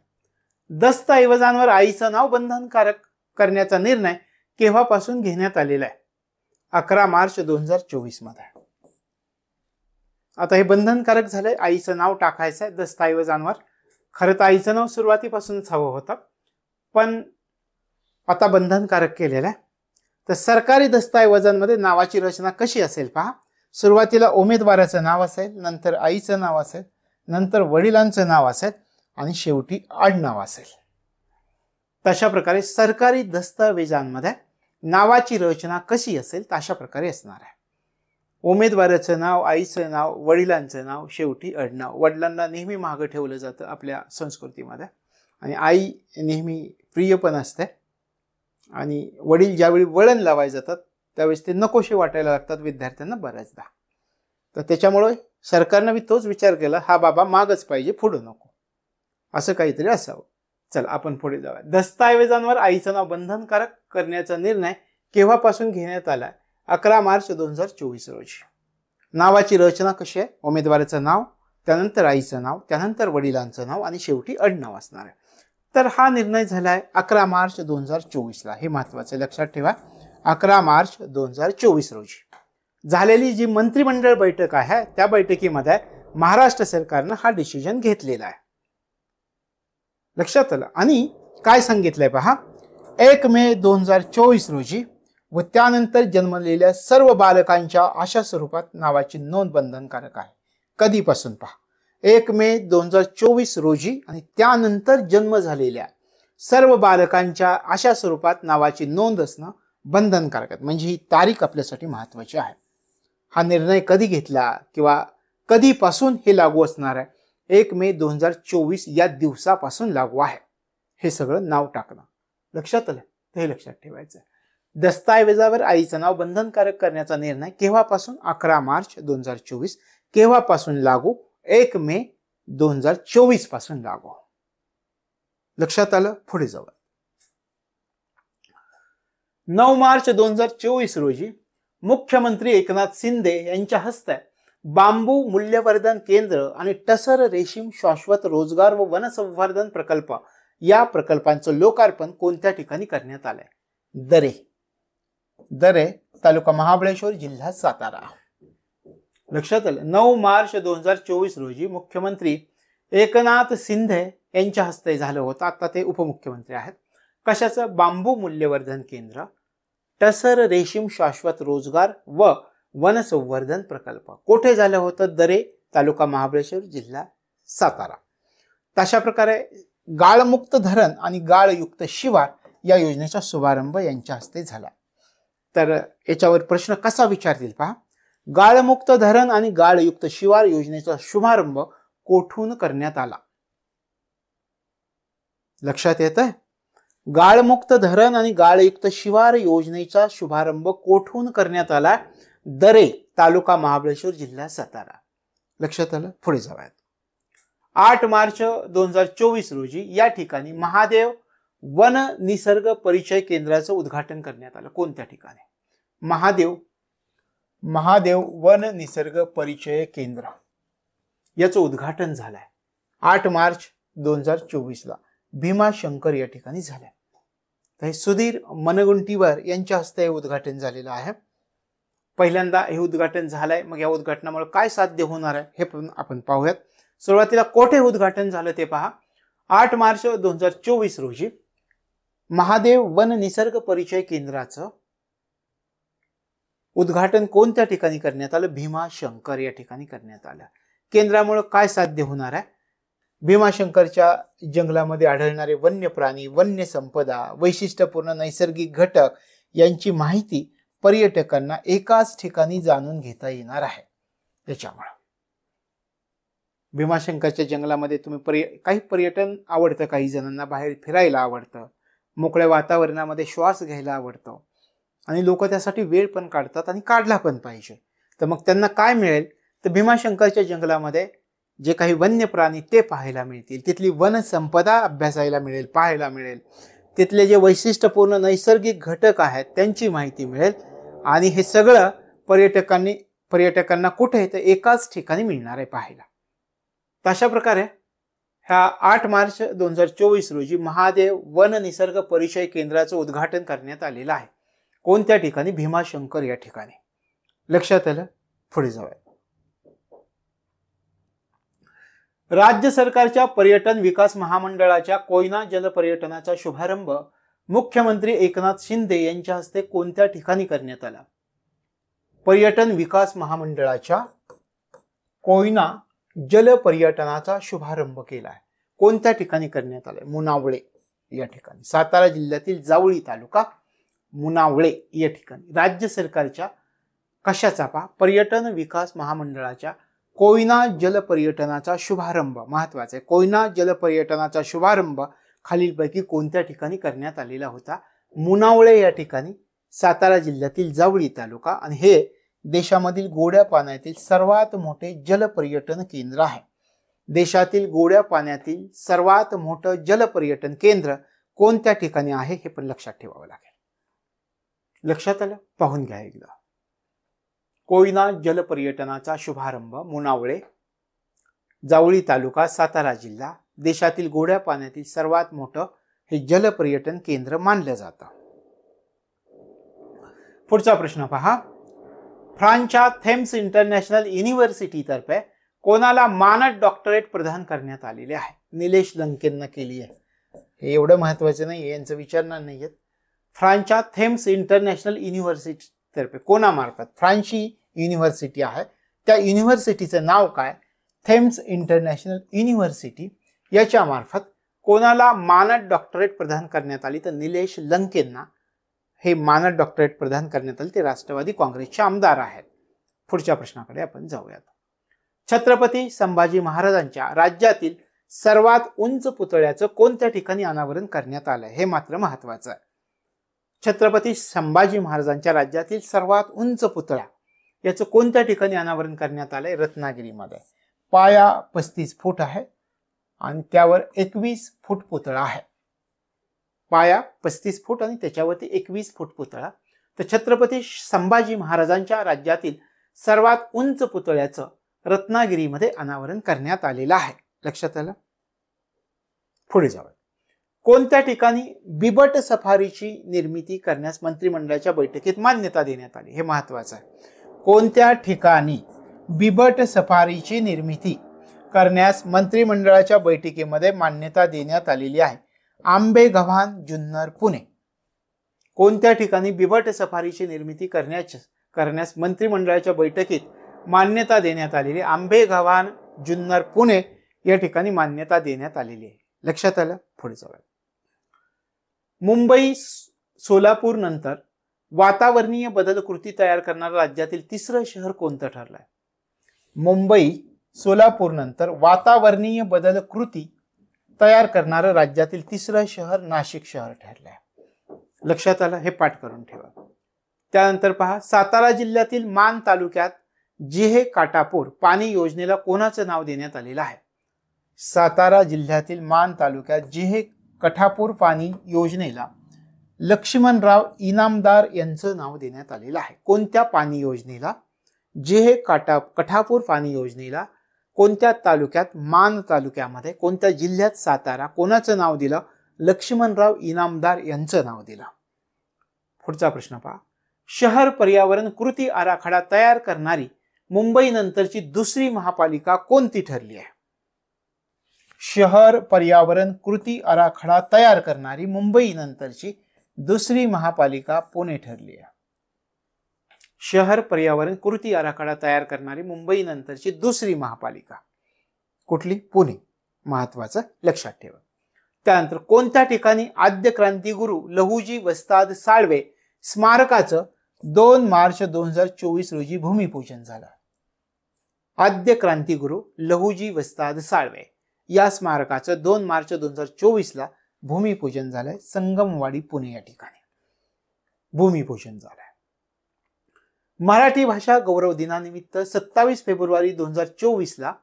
दस्तऐवजांवर आईचं नाव बंधनकारक करण्याचा निर्णय केव्हापासून घेण्यात आलेला आहे? 11 मार्च 2024 मध्ये. आता हे बंधनकारक झालंय. आईचं नाव टाकायचं आहे दस्तऐवजांवर. खरं तर आईचं नाव सुरुवातीपासूनच हवं होतं, पण आता बंधनकारक केलेलं आहे. तर सरकारी दस्तऐवजांमध्ये नावाची रचना कशी असेल पहा. सुरुवातीला उमेदवाराचं नाव असेल, नंतर आईचं नाव असेल, नंतर वडिलांचं नाव असेल आणि शेवटी आडनाव असेल. तशा प्रकारे सरकारी दस्तऐवजांमध्ये नावाची रचना कशी असेल तशा प्रकारे असणार आहे. उमेदवाराचं नाव, आईचं नाव, वडिलांचं नाव, शेवटी आडनाव. वडिलांना नेहमी मागं ठेवलं जातं आपल्या संस्कृतीमध्ये आणि आई नेहमी प्रिय पण असते. आणि वडील ज्यावेळी वळण लावायला जातात त्यावेळेस ते नकोशे वाटायला लागतात विद्यार्थ्यांना बऱ्याचदा. तर त्याच्यामुळे सरकारनं तोच विचार केला, हा बाबा मागच पाहिजे, पुढं नको, असं काहीतरी असावं. चला आपण पुढे जाऊया. दस्तऐवजांवर आईचं नाव बंधनकारक करण्याचा निर्णय केव्हापासून घेण्यात आला? 11 मार्च 2024 रोजी. नावाची रचना कशी आहे? उमेदवाराचं नाव, त्यानंतर आईचं नाव, त्यानंतर वडिलांचं नाव आणि शेवटी आडनाव असणार आहे. तर हा निर्णय झालाय 11 मार्च 2024 ला. हे महत्वाचं लक्षात ठेवा. 11 मार्च 2024 रोजी झालेली जी मंत्रिमंडळ बैठक आहे त्या बैठकीमध्ये महाराष्ट्र सरकारनं हा डिसिजन घेतलेला आहे. लक्षात आलं? आणि काय सांगितलंय पहा. 1 मे 2024 रोजी व त्यानंतर जन्मलेल्या सर्व बालकांच्या अशा स्वरूपात नावाची नोंद बंधनकारक आहे. कधीपासून पहा. 1 मे 2024 रोजी आणि त्यानंतर जन्म झालेल्या सर्व बालकांच्या अशा स्वरूपात नावाची नोंद असणं बंधनकारक आहे. म्हणजे ही तारीख आपल्यासाठी महत्वाची आहे. हा निर्णय कधी घेतला किंवा कधीपासून हे लागू असणार आहे? 1 मे 2024 या दिवसापासून लागू आहे. हे सगळं नाव टाकणं लक्षात आलं? हे लक्षात ठेवायचं. दस्तऐवजावर आईचं नाव बंधनकारक करण्याचा निर्णय केव्हापासून? 11 मार्च 2024. केव्हापासून लागू? 1 मे 2024 पासून लागू. लक्षात आलं? पुढे जाऊ. 9 मार्च 2024 रोजी मुख्यमंत्री एकनाथ शिंदे यांच्या हस्ते बांबू मूल्यवर्धन केंद्र आणि टसर रेशीम शाश्वत रोजगार व वनसंवर्धन प्रकल्प या प्रकल्पांचं लोकार्पण कोणत्या ठिकाणी करण्यात आलंय? दरे, तालुका महाबळेश्वर, जिल्हा सातारा. लक्षात आलं? 9 मार्च 2024 रोजी मुख्यमंत्री एकनाथ शिंदे यांच्या हस्ते झालं होतं. आता ते उपमुख्यमंत्री आहेत. कशाचं? बांबू मूल्यवर्धन केंद्र, टसर रेशीम शाश्वत रोजगार व वनसंवर्धन प्रकल्प. कुठे झालं होतं? दरे, तालुका महाबळेश्वर, जिल्हा सातारा. तशा प्रकारे गाळमुक्त धरण आणि गाळयुक्त शिवार या योजनेचा शुभारंभ यांच्या हस्ते झाला. तर याच्यावर प्रश्न कसा विचारतील पहा. गाळमुक्त धरण आणि गाळयुक्त शिवार योजनेचा शुभारंभ कोठून करण्यात आला? लक्षात येतंय? गाळमुक्त धरण आणि गाळयुक्त शिवार योजनेचा शुभारंभ कोठून करण्यात आला? दरे, तालुका महाबळेश्वर, जिल्हा सातारा. लक्षात आलं? पुढे जाऊयात. 8 मार्च 2024 रोजी या ठिकाणी महादेव वन निसर्ग परिचय केंद्राचं उद्घाटन करण्यात आलं. कोणत्या ठिकाणी? महादेव वन निसर्ग परिचय केंद्र याचं उद्घाटन झालंय 8 मार्च 2024 ला भीमाशंकर या ठिकाणी झालंय. तर हे सुधीर मनगुंटीवार यांच्या हस्ते उद्घाटन झालेलं आहे. पहिल्यांदा हे उद्घाटन झालंय. मग या उद्घाटनामुळे काय साध्य होणार आहे हे पण आपण पाहूयात. सुरुवातीला कोठे उद्घाटन झालं ते पहा. 8 मार्च 2024 रोजी महादेव वन निसर्ग परिचय केंद्राचं उद्घाटन कोणत्या ठिकाणी करण्यात आलं? भीमाशंकर या ठिकाणी करण्यात आलं. केंद्रामुळे काय साध्य होणार आहे? भीमाशंकरच्या जंगलामध्ये आढळणारे वन्य प्राणी, वन्य संपदा, वैशिष्ट्यपूर्ण नैसर्गिक घटक यांची माहिती पर्यटकांना एकाच ठिकाणी जाणून घेता येणार आहे. त्याच्यामुळे भीमाशंकरच्या जंगलामध्ये तुम्ही काही पर्यटन आवडतं, काही जणांना बाहेर फिरायला आवडतं, मोकळ्या वातावरणामध्ये श्वास घ्यायला आवडतं आणि लोक त्यासाठी वेळ पण काढतात आणि काढला पण पाहिजे. तर मग त्यांना काय मिळेल? तर भीमाशंकरच्या जंगलामध्ये जे काही वन्य प्राणी ते पाहायला मिळतील, तिथली वनसंपदा अभ्यासायला मिळेल, पाहायला मिळेल, तिथले जे वैशिष्ट्यपूर्ण नैसर्गिक घटक आहेत त्यांची माहिती मिळेल आणि हे सगळं पर्यटकांना कुठे? तर एकाच ठिकाणी मिळणार आहे पाहायला. तर अशा प्रकारे ह्या 8 मार्च 2024 रोजी महादेव वन निसर्ग परिचय केंद्राचं उद्घाटन करण्यात आलेलं आहे. कोणत्या ठिकाणी? भीमाशंकर या ठिकाणी. लक्षात आलं? पुढे जाऊया. राज्य सरकारच्या पर्यटन विकास महामंडळाच्या कोयना जलपर्यटनाचा शुभारंभ मुख्यमंत्री एकनाथ शिंदे यांच्या हस्ते कोणत्या ठिकाणी करण्यात आला? पर्यटन विकास महामंडळाच्या कोयना जलपर्यटनाचा शुभारंभ केलाय. कोणत्या ठिकाणी करण्यात आलाय? मुनावळे या ठिकाणी, सातारा जिल्ह्यातील जावळी तालुका, मुनावळे या ठिकाणी. राज्य सरकारच्या कशाचा? पहा, पर्यटन विकास महामंडळाच्या कोयना जलपर्यटनाचा शुभारंभ. महत्वाचा आहे, कोयना जलपर्यटनाचा शुभारंभ खालीलपैकी कोणत्या ठिकाणी करण्यात आलेला होता? मुनावळे या ठिकाणी, सातारा जिल्ह्यातील जावळी तालुका. आणि हे देशामधील गोड्या पाण्यातील सर्वात मोठे जलपर्यटन केंद्र आहे. देशातील गोड्या पाण्यातील सर्वात मोठं जलपर्यटन केंद्र कोणत्या ठिकाणी आहे हे पण लक्षात ठेवावं लागेल. लक्षात आलं? पाहून घ्या एकदा. कोयना जलपर्यटनाचा शुभारंभ मुनावळे, जावळी तालुका, सातारा जिल्हा. देशातील गोड्या पाण्यातील सर्वात मोठं हे जलपर्यटन केंद्र मानलं जातं. पुढचा प्रश्न पहा. फ्रान्सच्या थेम्स इंटरनॅशनल युनिव्हर्सिटीतर्फे कोणाला मानद डॉक्टरेट प्रदान करण्यात आलेले आहे? निलेश लंकेंना केली आहे. हे एवढं महत्वाचं नाही, यांचं विचारणार नाहीयेत. फ्रान्सच्या थेम्स इंटरनॅशनल युनिव्हर्सिटीतर्फे कोणामार्फत? फ्रान्सची युनिव्हर्सिटी आहे, त्या युनिव्हर्सिटीचं नाव काय? Thames international university. याच्या मार्फत कोणाला मानद डॉक्टरेट प्रदान करण्यात आली? तर निलेश लंकेंना हे मानद डॉक्टरेट प्रदान करण्यात आले. ते राष्ट्रवादी काँग्रेसचे आमदार आहेत. पुढच्या प्रश्नाकडे आपण जाऊयात. छत्रपती संभाजी महाराजांच्या राज्यातील सर्वात उंच पुतळ्याचं कोणत्या ठिकाणी अनावरण करण्यात आलंय? हे मात्र महत्वाचं आहे. छत्रपती संभाजी महाराजांच्या राज्यातील सर्वात उंच पुतळा याचं कोणत्या ठिकाणी अनावरण करण्यात आलंय? रत्नागिरीमध्ये. पाया 35 फूट आहे आणि त्यावर 21 फूट पुतळा आहे. पाया 35 फूट आणि त्याच्यावरती 21 फूट पुतळा. तर छत्रपती संभाजी महाराजांच्या राज्यातील सर्वात उंच पुतळ्याचं रत्नागिरीमध्ये अनावरण करण्यात आलेलं आहे. लक्षात आलं? पुढे जाऊया. कोणत्या ठिकाणी बिबट सफारीची निर्मिती करण्यास मंत्रिमंडळाच्या बैठकीत मान्यता देण्यात आली? हे महत्वाचं आहे. कोणत्या ठिकाणी बिबट सफारीची निर्मिती करण्यास मंत्रिमंडळाच्या बैठकीमध्ये मान्यता देण्यात आलेली आहे? आंबेगव्हाण, जुन्नर, पुणे. कोणत्या ठिकाणी बिबट सफारीची निर्मिती करण्यास मंत्रिमंडळाच्या बैठकीत मान्यता देण्यात आलेली? आंबेगव्हाण, जुन्नर, पुणे या ठिकाणी मान्यता देण्यात आलेली आहे. लक्षात आलं? पुढे जाऊया. मुंबई सोलापूर नंतर वातावरणीय बदल कृती तयार करणारं राज्यातील तिसरं शहर कोणतं ठरलंय? मुंबई सोलापूर नंतर वातावरणीय बदल कृती तयार करणारं राज्यातील तिसरं शहर नाशिक शहर ठरलंय. लक्षात आलं? हे पाठ करून ठेवा. त्यानंतर पहा, सातारा जिल्ह्यातील मान तालुक्यात जिहे काटापूर पाणी योजनेला कोणाचं नाव देण्यात आलेलं आहे? सातारा जिल्ह्यातील मान तालुक्यात जिहे कठापूर पाणी योजनेला लक्ष्मणराव इनामदार यांचं नाव देण्यात आलेलं आहे. कोणत्या पाणी योजनेला? जिहे कठापूर पाणी योजनेला कोणत्या तालुक्यात? मान तालुक्यामध्ये. कोणत्या जिल्ह्यात? सातारा. कोणाचं नाव दिलं? लक्ष्मणराव इनामदार यांचं नाव दिलं. पुढचा प्रश्न पहा, शहर पर्यावरण कृती आराखडा तयार करणारी मुंबई नंतरची दुसरी महापालिका कोणती ठरली आहे? शहर पर्यावरण कृती आराखडा तयार करणारी मुंबई नंतरची दुसरी महापालिका पुणे ठरली आहे. शहर पर्यावरण कृती आराखडा तयार करणारी मुंबई नंतरची दुसरी महापालिका कुठली? पुणे. महत्वाचं लक्षात ठेवा. त्यानंतर कोणत्या ठिकाणी आद्य क्रांतिगुरु लहुजी वस्ताद साळवे स्मारकाचं 2 मार्च 2024 रोजी भूमिपूजन झालं? आद्य क्रांतिगुरु लहुजी वस्ताद साळवे या स्मारकाचं 2 मार्च 2024 ला भूमिपूजन झालंय. संगमवाडी पुणे या ठिकाणी भूमिपूजन झालंय. मराठी भाषा गौरव दिनानिमित्त 27 फेब्रुवारी 2024 ला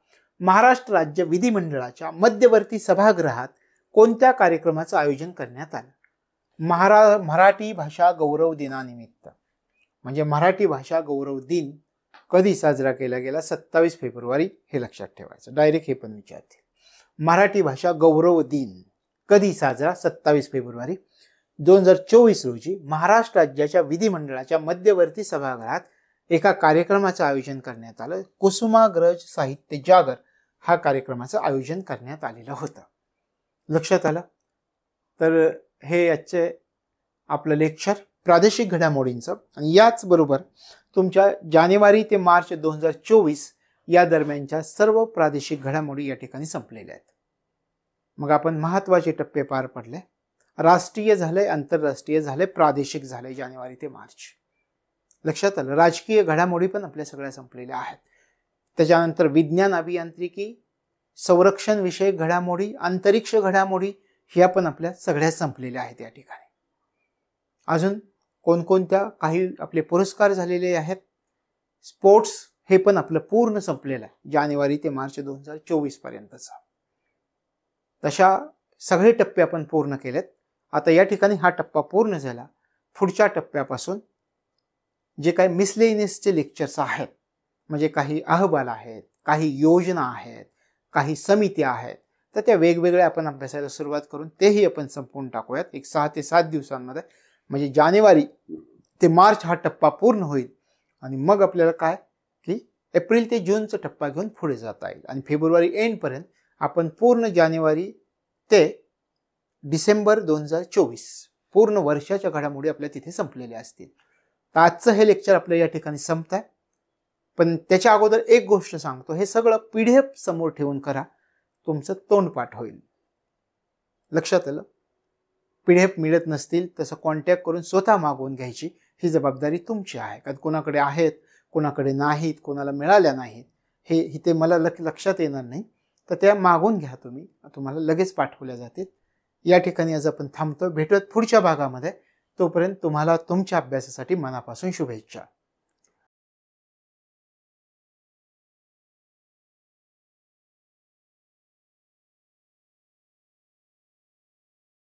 महाराष्ट्र राज्य विधिमंडळाच्या मध्यवर्ती सभागृहात कोणत्या कार्यक्रमाचं आयोजन करण्यात आलं? मराठी भाषा गौरव दिनानिमित्त म्हणजे मराठी भाषा गौरव दिन कधी साजरा केला गेला? 27 फेब्रुवारी. हे लक्षात ठेवायचं. डायरेक्ट हे पण विचारते. मराठी भाषा गौरव दिन कधी साजरा? 27 फेब्रुवारी 2024 रोजी महाराष्ट्र राज्याच्या विधिमंडळाच्या मध्यवर्ती सभागृहात एका कार्यक्रमाचं आयोजन करण्यात आलं. कुसुमाग्रज साहित्य जागर हा कार्यक्रमाचं आयोजन करण्यात आलेलं होतं. लक्षात आलं? तर हे आजचे आपलं लेक्चर प्रादेशिक घडामोडींचं, आणि याच बरोबर तुमच्या जानेवारी ते मार्च 2024 या दरम्यानच्या सर्व प्रादेशिक घडामोडी या ठिकाणी संपलेल्या आहेत. मग आपण महत्वाचे टप्पे पार पडले. राष्ट्रीय झाले, आंतरराष्ट्रीय झाले, प्रादेशिक झाले जानेवारी ते मार्च. लक्षात आलं? राजकीय घडामोडी पण आपल्या सगळ्या संपलेल्या आहेत. त्याच्यानंतर विज्ञान अभियांत्रिकी, संरक्षण विषयक घडामोडी, अंतरिक्ष घडामोडी ह्या पण आपल्या सगळ्या संपलेल्या आहेत या ठिकाणी. अजून कोणकोणत्या काही आपले पुरस्कार झालेले आहेत. स्पोर्ट्स हे पण आपलं पूर्ण संपलेलं आहे जानेवारी ते मार्च 2024 पर्यंतचा. तशा सगळे टप्पे आपण पूर्ण केलेत. आता या ठिकाणी हा टप्पा पूर्ण झाला. पुढच्या टप्प्यापासून जे काही मिसलेनियसचे लेक्चर्स आहेत, म्हणजे काही अहवाल आहेत, काही योजना आहेत, काही समित्या आहेत, तर त्या वेगवेगळ्या आपण अभ्यासाला सुरुवात करून तेही आपण संपवून टाकूयात. एक 6 ते 7 दिवसांमध्ये, म्हणजे जानेवारी ते मार्च हा टप्पा पूर्ण होईल. आणि मग आपल्याला काय की एप्रिल ते जूनचा टप्पा घेऊन पुढे जाता येईल. आणि फेब्रुवारी एंडपर्यंत आपण पूर्ण जानेवारी ते डिसेंबर 2024 पूर्ण वर्षाच्या घडामोडी आपल्या तिथे संपलेल्या असतील. तर आजचं हे लेक्चर आपल्या या ठिकाणी संपत आहे. पण त्याच्या अगोदर एक गोष्ट सांगतो, हे सगळं PDF समोर ठेवून करा, तुमचं तोंडपाठ होईल. लक्षात आलं? PDF मिळत नसतील तसं कॉन्टॅक्ट करून स्वतः मागवून घ्यायची ही जबाबदारी तुमची आहे. कारण कोणाकडे आहेत, कोणाकडे नाहीत, कोणाला मिळाल्या नाहीत, हे इथे मला लक्षात येणार नाही. तर त्या मागून घ्या तुम्ही, तुम्हाला लगेच पाठवल्या जातील. या ठिकाणी आज आपण थांबतो. भेटूयात पुढच्या भागामध्ये. तोपर्यंत तुम्हाला तुमच्या अभ्यासासाठी मनापासून शुभेच्छा.